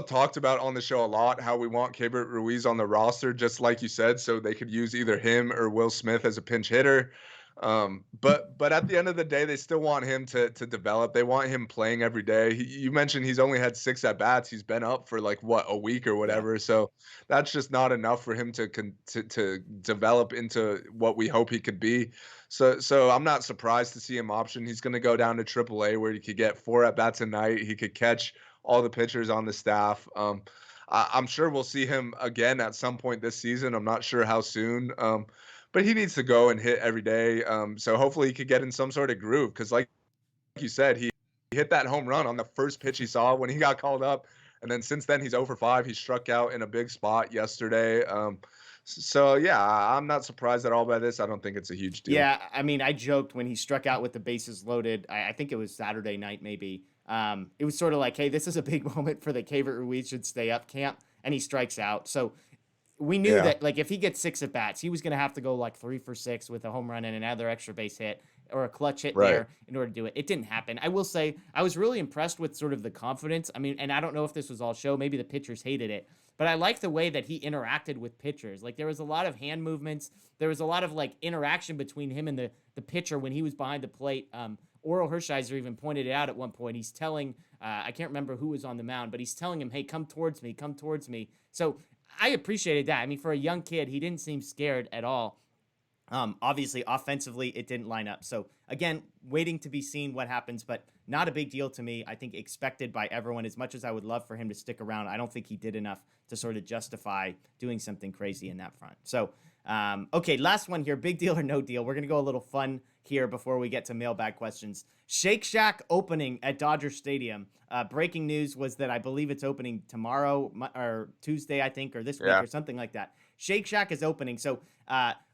talked about on the show a lot how we want Keibert Ruiz on the roster, just like you said, so they could use either him or Will Smith as a pinch hitter. But at the end of the day, they still want him to develop. They want him playing every day. You mentioned he's only had 6 at bats. He's been up for like a week or whatever. Yeah. So that's just not enough for him to develop into what we hope he could be. So I'm not surprised to see him option. He's going to go down to AAA where he could get 4 at bats a night. He could catch all the pitchers on the staff. I'm sure we'll see him again at some point this season. I'm not sure how soon. But he needs to go and hit every day. So hopefully he could get in some sort of groove. Because like you said, he hit that home run on the first pitch he saw when he got called up. And then since then, he's 0 for 5. He struck out in a big spot yesterday. So, yeah, I'm not surprised at all by this. I don't think it's a huge deal. Yeah, I mean, I joked when he struck out with the bases loaded. I think it was Saturday night maybe. It was sort of like, hey, this is a big moment for the Favorite Ruiz should stay up camp, and he strikes out. So we knew Yeah. that, like, if he gets 6 at bats, he was going to have to go like 3 for 6 with a home run and another extra base hit or a clutch hit Right. there in order to do it. It didn't happen. I will say I was really impressed with sort of the confidence. I mean, and I don't know if this was all show. Maybe the pitchers hated it, but I liked the way that he interacted with pitchers. Like, there was a lot of hand movements. There was a lot of like interaction between him and the pitcher when he was behind the plate. Oral Hershiser even pointed it out at one point. He's telling, I can't remember who was on the mound, but he's telling him, hey, come towards me, come towards me. So I appreciated that. I mean, for a young kid, he didn't seem scared at all. Obviously, offensively, it didn't line up. So, again, waiting to be seen what happens, but not a big deal to me. I think expected by everyone. As much as I would love for him to stick around, I don't think he did enough to sort of justify doing something crazy in that front. So, okay, last one here. Big deal or no deal? We're going to go a little fun here before we get to mailbag questions. Shake Shack opening at Dodger Stadium. Breaking news was that I believe it's opening tomorrow or Tuesday, I think, or this week or something like that. Shake Shack is opening. So,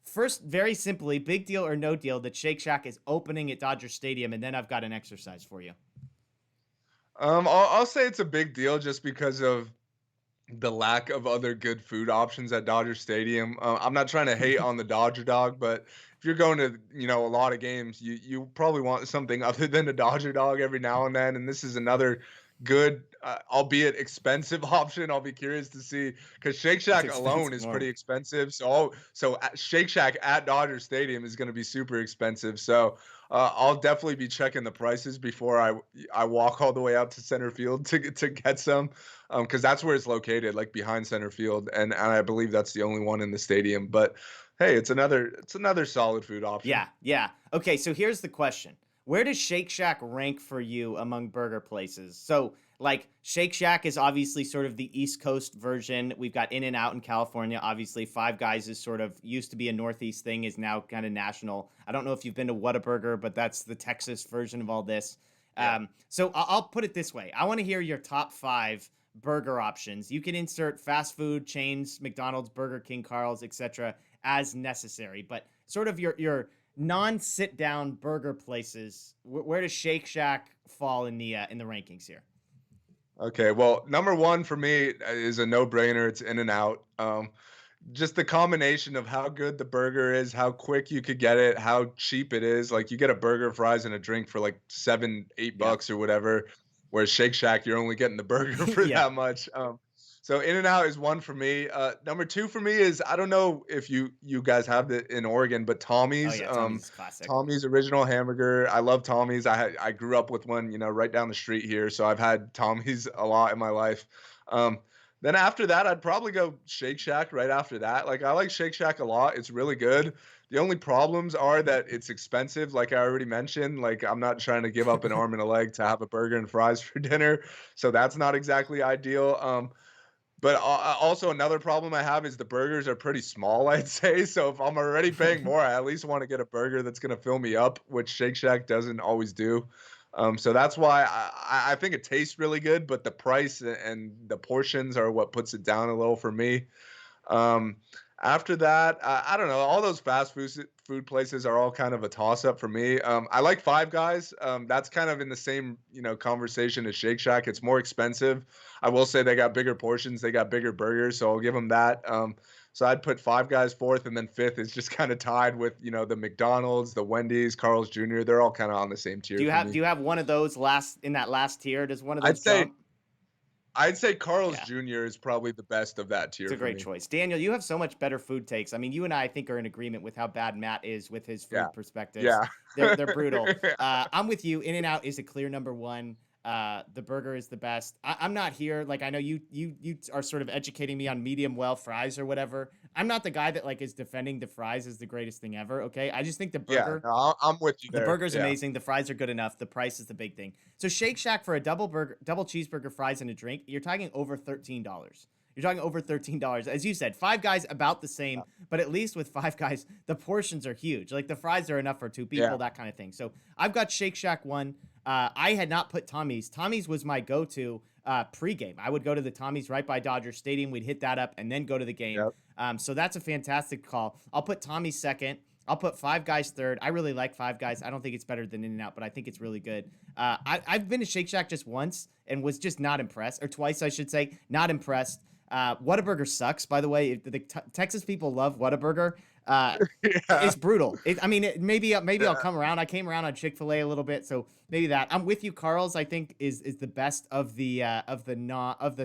first, very simply, big deal or no deal that Shake Shack is opening at Dodger Stadium, and then I've got an exercise for you. I'll say it's a big deal just because of the lack of other good food options at Dodger Stadium. I'm not trying to hate on the Dodger dog, but if you're going to, a lot of games, you probably want something other than a Dodger dog every now and then. And this is another good, albeit expensive option. I'll be curious to see because Shake Shack alone is pretty expensive. So Shake Shack at Dodger Stadium is going to be super expensive. So I'll definitely be checking the prices before I walk all the way out to center field to get some, because that's where it's located, like behind center field, and I believe that's the only one in the stadium. But hey, it's another solid food option. Yeah. Okay, so here's the question. Where does Shake Shack rank for you among burger places? So, like, Shake Shack is obviously sort of the East Coast version. We've got In-N-Out in California. Obviously, Five Guys is sort of used to be a Northeast thing, is now kind of national. I don't know if you've been to Whataburger, but that's the Texas version of all this. Yeah. So I'll put it this way. I want to hear your top 5 burger options. You can insert fast food chains, McDonald's, Burger King, Carl's, etc., as necessary. But sort of your non-sit down burger places. Where does Shake Shack fall in the rankings here? Okay, well, number one for me is a no-brainer. It's In-N-Out. Just the combination of how good the burger is, how quick you could get it, how cheap it is. Like, you get a burger, fries, and a drink for like $7-8 or whatever. Whereas Shake Shack, you're only getting the burger for that much. So In-N-Out is one for me. Number 2 for me is, I don't know if you guys have it in Oregon, but Tommy's. Oh yeah, Tommy's is classic. Tommy's original hamburger. I love Tommy's. I grew up with one, right down the street here, so I've had Tommy's a lot in my life. Then after that, I'd probably go Shake Shack right after that. Like, I like Shake Shack a lot. It's really good. The only problems are that it's expensive, like I already mentioned. Like, I'm not trying to give up an arm and a leg to have a burger and fries for dinner, so that's not exactly ideal. But also another problem I have is the burgers are pretty small, I'd say. So if I'm already paying more, I at least want to get a burger that's going to fill me up, which Shake Shack doesn't always do. So that's why I think it tastes really good, but the price and the portions are what puts it down a little for me. After that, I don't know. All those fast food places are all kind of a toss-up for me. I like Five Guys. That's kind of in the same, conversation as Shake Shack. It's more expensive. I will say they got bigger portions. They got bigger burgers, so I'll give them that. So I'd put Five Guys 4th, and then 5th is just kind of tied with, the McDonald's, the Wendy's, Carl's Jr. They're all kind of on the same tier. Do you have one of those in that last tier? Does one of those jump? I'd say Carl's Jr. is probably the best of that tier. It's a great choice. Daniel, you have so much better food takes. I mean, you and I think, are in agreement with how bad Matt is with his food perspectives. Yeah. They're brutal. I'm with you. In-N-Out is a clear number 1. The burger is the best. I'm not here. Like, I know you are sort of educating me on medium well fries or whatever. I'm not the guy that like is defending the fries as the greatest thing ever. Okay. I just think the burger. Yeah, no, I'm with you there. The burger's amazing. The fries are good enough. The price is the big thing. So Shake Shack for a double cheeseburger, fries, and a drink, you're talking over $13. You're talking over $13. As you said, Five Guys about the same, but at least with Five Guys, the portions are huge. Like, the fries are enough for 2 people, that kind of thing. So I've got Shake Shack 1. I had not put Tommy's. Tommy's was my go-to. pregame. I would go to the Tommy's right by Dodger Stadium. We'd hit that up and then go to the game. Yep. So that's a fantastic call. I'll put Tommy second. I'll put Five Guys third. I really like Five Guys. I don't think it's better than In-N-Out, but I think it's really good. I've been to Shake Shack just once and was just not impressed, or twice, I should say. Not impressed. Whataburger sucks, by the way. The Texas people love Whataburger. Yeah. It's brutal. Maybe I'll come around. I came around on Chick-fil-A a little bit, so maybe that. I'm with you. Carl's, I think, is the best of the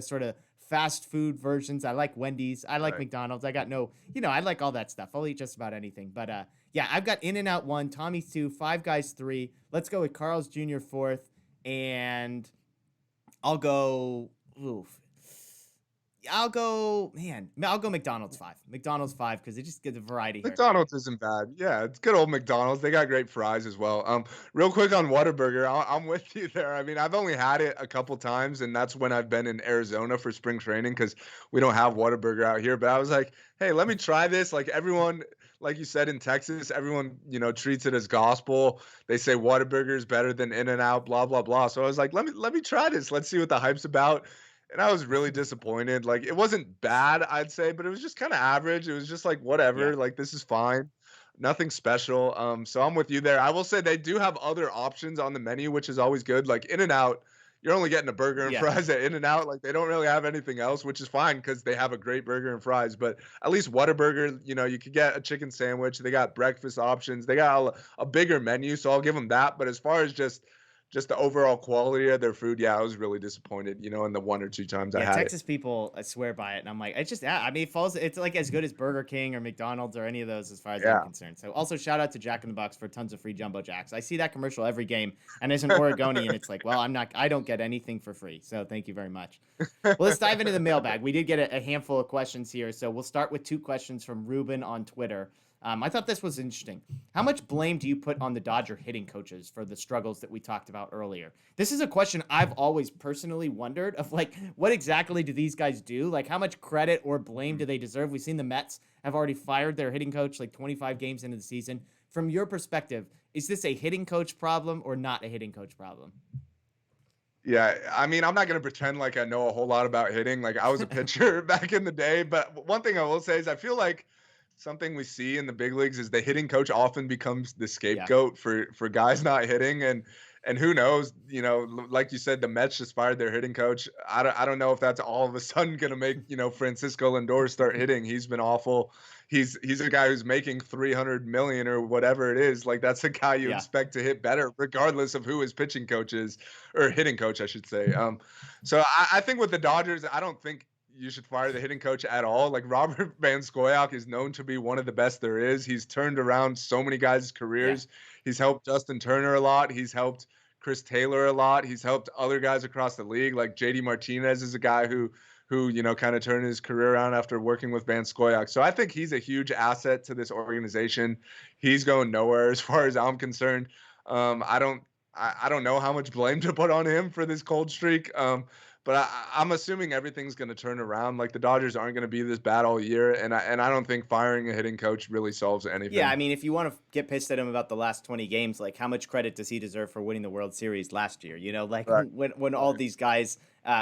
sort of fast food versions. I like Wendy's. I like Right. McDonald's. I got no, I like all that stuff. I'll eat just about anything. But yeah, I've got In-N-Out 1, Tommy's 2, Five Guys 3. Let's go with Carl's Jr. 4th, and I'll go. Oof. I'll go McDonald's 5. McDonald's 5 because it just gets a variety here. McDonald's isn't bad. Yeah, it's good old McDonald's. They got great fries as well. Real quick on Whataburger, I'm with you there. I mean, I've only had it a couple times, and that's when I've been in Arizona for spring training because we don't have Whataburger out here. But I was like, hey, let me try this. Like everyone, like you said in Texas, everyone treats it as gospel. They say Whataburger is better than In-N-Out, blah blah blah. So I was like, let me try this. Let's see what the hype's about. And I was really disappointed. Like it wasn't bad, I'd say, but it was just kind of average. It was just like whatever. Yeah. Like this is fine, nothing special. So I'm with you there. I will say they do have other options on the menu, which is always good. Like In-N-Out, you're only getting a burger and Yeah. fries at In-N-Out. Like they don't really have anything else, which is fine because they have a great burger and fries. But at least Whataburger, you could get a chicken sandwich. They got breakfast options. They got a bigger menu, so I'll give them that. But as far as just the overall quality of their food, yeah, I was really disappointed, in the 1 or 2 times I had Texas it. people swear by it, and I'm like, it's just, it falls. It's like as good as Burger King or McDonald's or any of those, as far as I'm Yeah. concerned. So, also shout out to Jack in the Box for tons of free jumbo jacks. I see that commercial every game, and as an Oregonian, it's like, well, I don't get anything for free, so thank you very much. Well, let's dive into the mailbag. We did get a handful of questions here, so we'll start with 2 questions from Ruben on Twitter. I thought this was interesting. How much blame do you put on the Dodger hitting coaches for the struggles that we talked about earlier? This is a question I've always personally wondered of, like, what exactly do these guys do? Like, how much credit or blame do they deserve? We've seen the Mets have already fired their hitting coach like 25 games into the season. From your perspective, is this a hitting coach problem or not a hitting coach problem? Yeah, I mean, I'm not going to pretend like I know a whole lot about hitting. Like I was a pitcher back in the day, but one thing I will say is I feel like something we see in the big leagues is the hitting coach often becomes the scapegoat for guys not hitting, and who knows, like you said, the Mets just fired their hitting coach. I don't know if that's all of a sudden going to make, Francisco Lindor start hitting. He's been awful. He's a guy who's making 300 million or whatever it is. Like that's a guy you expect to hit better regardless of who his pitching coach is, or hitting coach, I should say. So I think with the Dodgers, I don't think you should fire the hitting coach at all. Like Robert Van Scoyoc is known to be one of the best there is. He's turned around so many guys' careers. Yeah. He's helped Justin Turner a lot. He's helped Chris Taylor a lot. He's helped other guys across the league. Like JD Martinez is a guy who kind of turned his career around after working with Van Scoyoc. So I think he's a huge asset to this organization. He's going nowhere as far as I'm concerned. I don't know how much blame to put on him for this cold streak. But I'm assuming everything's going to turn around. Like the Dodgers aren't going to be this bad all year, and I don't think firing a hitting coach really solves anything. Yeah, I mean, if you want to get pissed at him about the last 20 games, like how much credit does he deserve for winning the World Series last year? Like right. when all these guys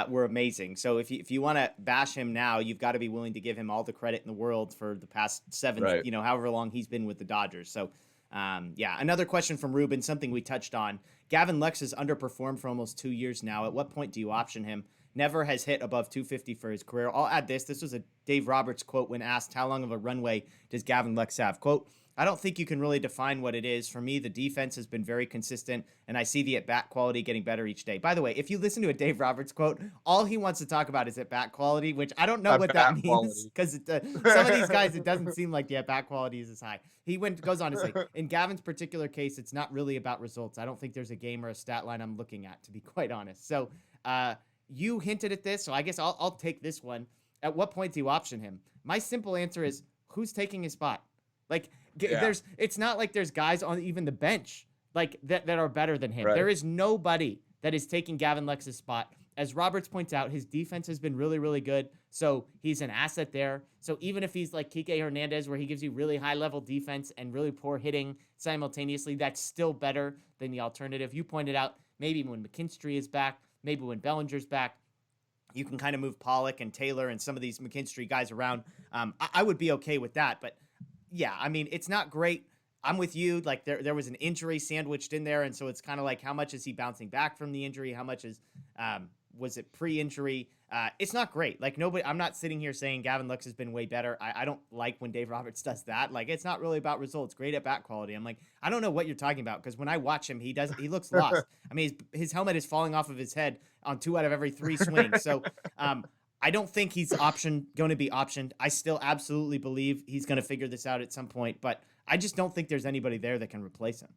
were amazing. So if you want to bash him now, you've got to be willing to give him all the credit in the world for the past 7, right. However long he's been with the Dodgers. So. Another question from Ruben, something we touched on. Gavin Lux has underperformed for almost 2 years now. At what point do you option him? Never has hit above 250 for his career. I'll add this. This was a Dave Roberts quote when asked how long of a runway does Gavin Lux have. Quote, I don't think you can really define what it is. For me, the defense has been very consistent, and I see the at-bat quality getting better each day. By the way, if you listen to a Dave Roberts quote, all he wants to talk about is at-bat quality, which I don't know what that means, because some of these guys, it doesn't seem like the at-bat quality is as high. He goes on to say, in Gavin's particular case, it's not really about results. I don't think there's a game or a stat line I'm looking at, to be quite honest. So you hinted at this, so I guess I'll take this one. At what point do you option him? My simple answer is, who's taking his spot? Like, it's not like there's guys on even the bench like that are better than him. Right. There is nobody that is taking Gavin Lux's spot. As Roberts points out, his defense has been really, really good. So he's an asset there. So even if he's like Kike Hernandez, where he gives you really high level defense and really poor hitting simultaneously, that's still better than the alternative. You pointed out maybe when McKinstry is back, maybe when Bellinger's back. You can kind of move Pollock and Taylor and some of these McKinstry guys around. I would be okay with that. But yeah, I mean, it's not great. I'm with you. Like there was an injury sandwiched in there, and so it's kind of like how much is he bouncing back from the injury? How much is was it pre-injury? It's not great. Like nobody. I'm not sitting here saying Gavin Lux has been way better. I don't like when Dave Roberts does that. Like it's not really about results. Great at bat quality. I'm like I don't know what you're talking about because when I watch him, he looks lost. I mean his helmet is falling off of his head on 2 out of every 3 swings. So I don't think he's going to be optioned. I still absolutely believe he's going to figure this out at some point, but I just don't think there's anybody there that can replace him.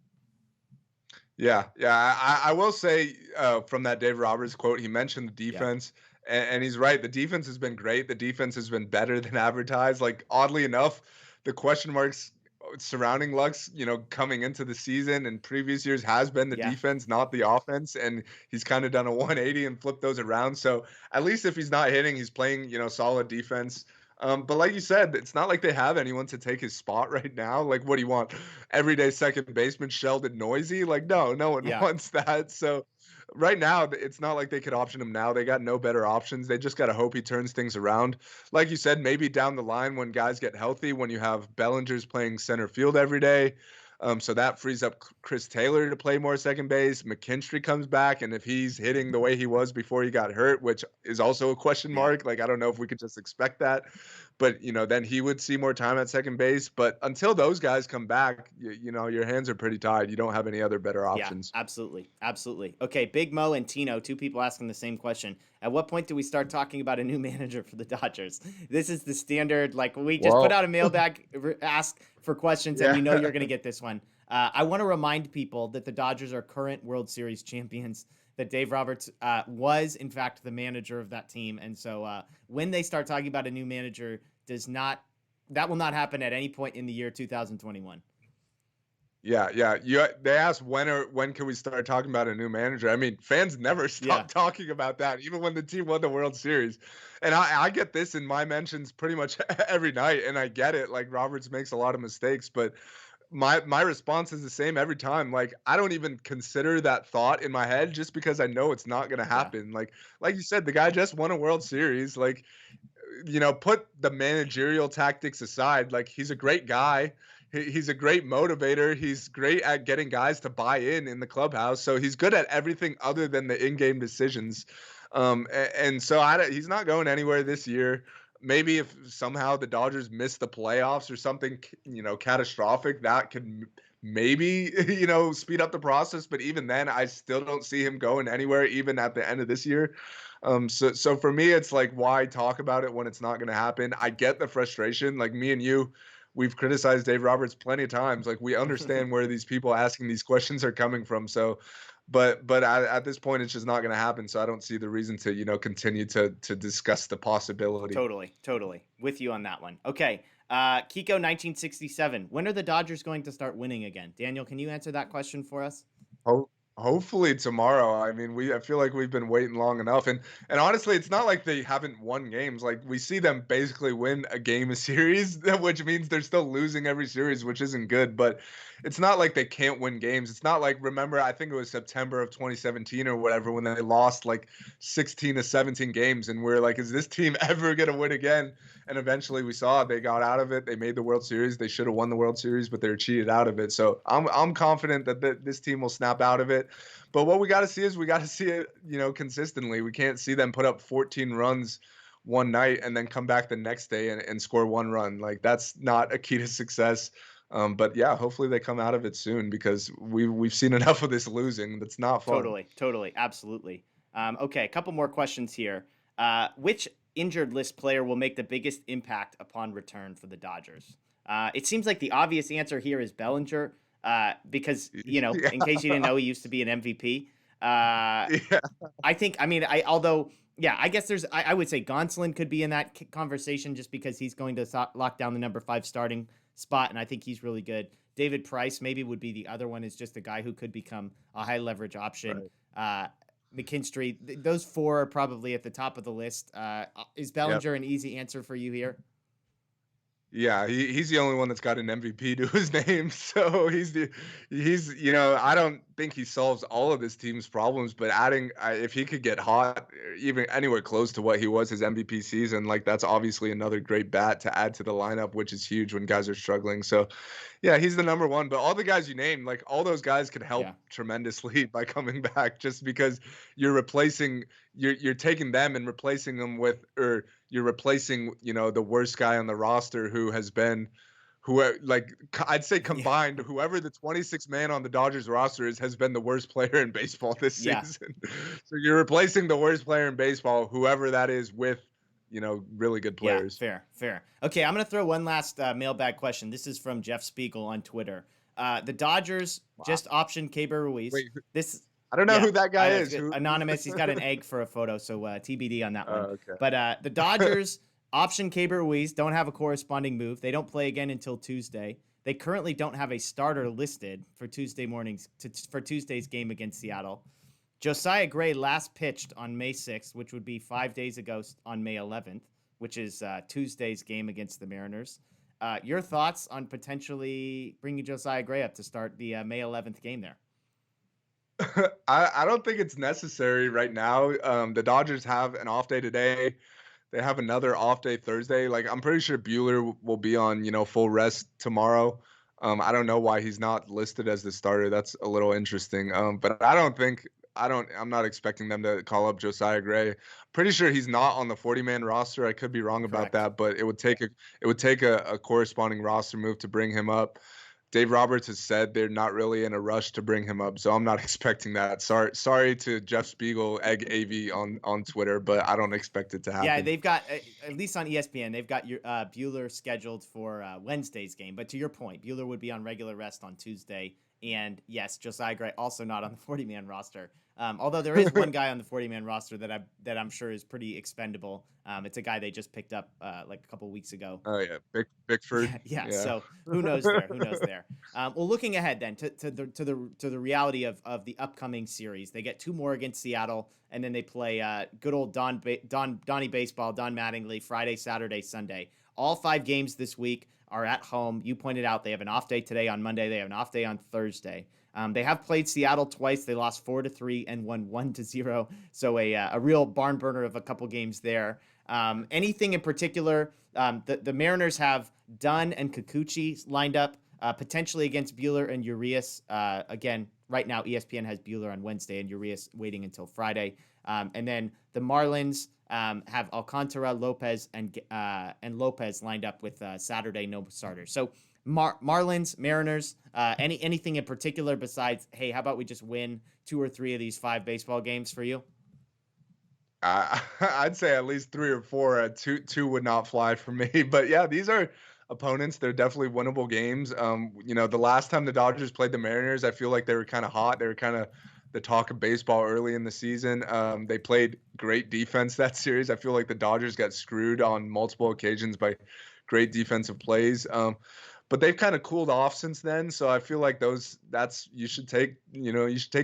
Yeah. I will say from that Dave Roberts quote, he mentioned the defense, and he's right. The defense has been great. The defense has been better than advertised. Like oddly enough, the question marks surrounding Lux, coming into the season and previous years has been the Yeah. defense, not the offense. And he's kind of done a 180 and flipped those around. So at least if he's not hitting, he's playing, solid defense. But like you said, it's not like they have anyone to take his spot right now. Like, what do you want? Everyday second baseman Sheldon Noisy? Like, no one Yeah. wants that. So right now, it's not like they could option him now. They got no better options. They just got to hope he turns things around. Like you said, maybe down the line when guys get healthy, when you have Bellinger's playing center field every day. So that frees up Chris Taylor to play more second base. McKinstry comes back, and if he's hitting the way he was before he got hurt, which is also a question mark, like I don't know if we could just expect that, but then he would see more time at second base. But until those guys come back, your hands are pretty tied. You don't have any other better options. Yeah, absolutely. Okay, Big Mo and Tino, 2 people asking the same question. At what point do we start talking about a new manager for the Dodgers? This is the standard, like we just put out a mailbag, ask for questions, and you're going to get this one. I want to remind people that the Dodgers are current World Series champions, that Dave Roberts was, in fact, the manager of that team. And so when they start talking about a new manager, that will not happen at any point in the year 2021. Yeah. They asked when can we start talking about a new manager? I mean, fans never stop talking about that, even when the team won the World Series. And I get this in my mentions pretty much every night, and I get it. Like Roberts makes a lot of mistakes, but my response is the same every time. Like I don't even consider that thought in my head just because I know it's not going to happen. Like you said, the guy just won a World Series. Like put the managerial tactics aside. Like he's a great guy. He's a great motivator. He's great at getting guys to buy in the clubhouse. So he's good at everything other than the in-game decisions. And so he's not going anywhere this year. Maybe if somehow the Dodgers miss the playoffs or something, catastrophic, that could maybe, speed up the process. But even then, I still don't see him going anywhere, even at the end of this year. So for me, it's like, why talk about it when it's not going to happen? I get the frustration. Like me and you, we've criticized Dave Roberts plenty of times. Like we understand where these people asking these questions are coming from. So, but at this point, it's just not going to happen. So I don't see the reason to, continue to discuss the possibility. Totally. With you on that one. Okay. Kiko 1967. When are the Dodgers going to start winning again? Daniel, can you answer that question for us? Hopefully tomorrow. I mean, I feel like we've been waiting long enough, and honestly, it's not like they haven't won games. Like we see them basically win a game a series, which means they're still losing every series, which isn't good. But it's not like they can't win games. It's not like, remember, I think it was September of 2017 or whatever when they lost like 16 to 17 games, and we're like, is this team ever gonna win again? And eventually we saw they got out of it. They made the World Series. They should have won the World Series, but they were cheated out of it. So I'm confident that this team will snap out of it. But what we got to see is it, consistently. We can't see them put up 14 runs one night and then come back the next day and score 1 run. Like that's not a key to success. But yeah, hopefully they come out of it soon because we've seen enough of this losing. That's not fun. Totally, absolutely. Okay, a couple more questions here. Which injured list player will make the biggest impact upon return for the Dodgers? It seems like the obvious answer here is Bellinger. Because, in case you didn't know, he used to be an MVP. I guess I would say Gonsolin could be in that conversation just because he's going to lock down the number 5 starting spot, and I think he's really good. David Price maybe would be the other one, is just a guy who could become a high leverage option. Right. McKinstry, those 4 are probably at the top of the list. Is Bellinger an easy answer for you here? Yeah, he's the only one that's got an MVP to his name. So I don't think he solves all of this team's problems, but adding if he could get hot, even anywhere close to what he was his MVP season, like that's obviously another great bat to add to the lineup, which is huge when guys are struggling. So, yeah, he's the number one. But all the guys you named, like all those guys could help Yeah. tremendously by coming back, just because you're replacing, you're taking them and replacing them with, or you're replacing, the worst guy on the roster who has been, like I'd say Yeah. combined, whoever the 26th man on the Dodgers roster is has been the worst player in baseball this Yeah. season. So you're replacing the worst player in baseball, whoever that is, with, really good Yeah, players. fair. Okay, I'm gonna throw one last mailbag question. This is from Jeff Spiegel on Twitter. The Dodgers Wow. just optioned Keber Ruiz. Wait, This, I don't know yeah, who that I guy know it's is. good. Who? Anonymous. He's got an egg for a photo, so TBD on that one. Okay. But the Dodgers optioned Keber Ruiz. Don't have a corresponding move. They don't play again until Tuesday. They currently don't have a starter listed for for Tuesday's game against Seattle. Josiah Gray last pitched on May 6th, which would be 5 days ago on May 11th, which is Tuesday's game against the Mariners. Your thoughts on potentially bringing Josiah Gray up to start the May 11th game there? I don't think it's necessary right now. The Dodgers have an off day today. They have another off day Thursday. Like I'm pretty sure Bueller will be on, full rest tomorrow. I don't know why he's not listed as the starter. That's a little interesting. But I'm not expecting them to call up Josiah Gray. Pretty sure he's not on the 40-man roster. I could be wrong about Correct. that, but it would take a corresponding roster move to bring him up. Dave Roberts has said they're not really in a rush to bring him up, so I'm not expecting that. Sorry to Jeff Spiegel, Egg AV on Twitter, but I don't expect it to Yeah, happen. they've got at least on ESPN, they've got your Bueller scheduled for Wednesday's game. But to your point, Bueller would be on regular rest on Tuesday, and yes, Josiah Gray also not on the 40-man roster. Although there is one guy on the 40-man roster that I'm sure is pretty expendable. It's a guy they just picked up like a couple weeks ago. Oh yeah, Bickford. Yeah. Yeah. So who knows there? Who knows there? Well, looking ahead then to the reality of the upcoming series, they get two more against Seattle, and then they play good old Donnie baseball, Don Mattingly, Friday, Saturday, Sunday. All 5 games this week are at home. You pointed out they have an off day today on Monday. They have an off day on Thursday. They have played Seattle twice. They lost 4-3 and won 1-0. So a real barn burner of a couple games there. Anything in particular? The Mariners have Dunn and Kikuchi lined up potentially against Bueller and Urias. Again, right now ESPN has Bueller on Wednesday and Urias waiting until Friday. And then the Marlins have Alcantara, Lopez, and Lopez lined up with Saturday no starters. So Marlins, Mariners, anything in particular besides, hey, how about we just win 2 or 3 of these 5 baseball games for you? I'd say at least 3 or 4. Two would not fly for me. But yeah, these are opponents. They're definitely winnable games. The last time the Dodgers played the Mariners, I feel like they were kind of hot. They were kind of the talk of baseball early in the season. They played great defense that series. I feel like the Dodgers got screwed on multiple occasions by great defensive plays. But they've kind of cooled off since then. So I feel like you should take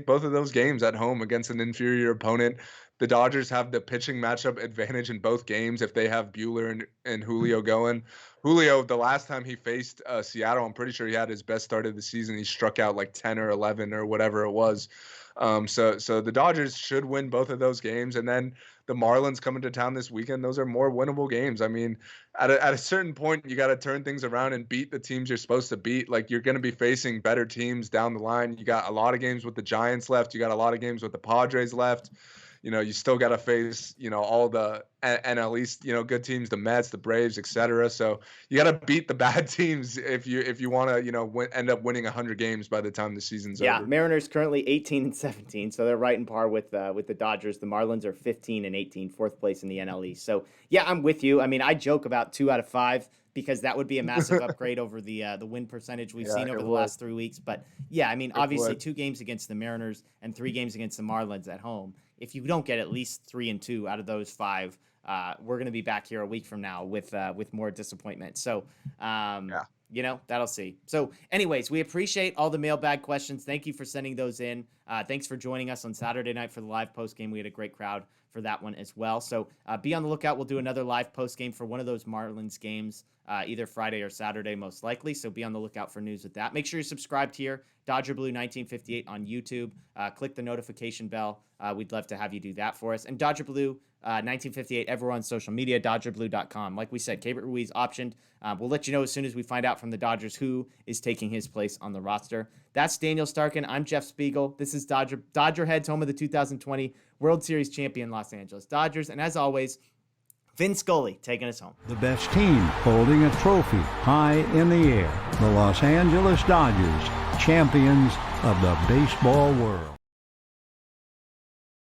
both of those games at home against an inferior opponent. The Dodgers have the pitching matchup advantage in both games if they have Bueller and Julio going. Julio, the last time he faced Seattle, I'm pretty sure he had his best start of the season. He struck out like 10 or 11 or whatever it was. So the Dodgers should win both of those games. And then the Marlins coming to town this weekend, those are more winnable games. I mean, at a certain point, you got to turn things around and beat the teams you're supposed to beat. Like you're going to be facing better teams down the line. You got a lot of games with the Giants left. You got a lot of games with the Padres left. You still got to face, all the NL East, good teams, the Mets, the Braves, etc. So you got to beat the bad teams if you want to, end up winning 100 games by the time the season's Yeah, over. Mariners currently 18-17, so they're right in par with the Dodgers. The Marlins are 15-18, fourth place in the NL East. So yeah, I'm with you. I mean, I joke about 2 out of 5 because that would be a massive upgrade over the win percentage we've Yeah, seen over it the would. last 3 weeks. But yeah, I mean, It obviously would. 2 games against the Mariners and 3 games against the Marlins at home. If you don't get at least 3 and 2 out of those 5, we're going to be back here a week from now with more disappointment. So Yeah. That'll see. So anyways, we appreciate all the mailbag questions. Thank you for sending those in. Thanks for joining us on Saturday night for the live post game. We had a great crowd for that one as well. So be on the lookout. We'll do another live post game for one of those Marlins games, either Friday or Saturday, most likely. So be on the lookout for news with that. Make sure you're subscribed here, Dodger Blue 1958 on YouTube. Click the notification bell. We'd love to have you do that for us. And Dodger Blue 1958 everywhere on social media, DodgerBlue.com. Like we said, Cabert Ruiz optioned. We'll let you know as soon as we find out from the Dodgers who is taking his place on the roster. That's Daniel Starkand. I'm Jeff Spiegel. This is DodgerHeads, home of the 2020 World Series champion Los Angeles Dodgers. And as always, Vin Scully taking us home. The best team holding a trophy high in the air. The Los Angeles Dodgers, champions of the baseball world.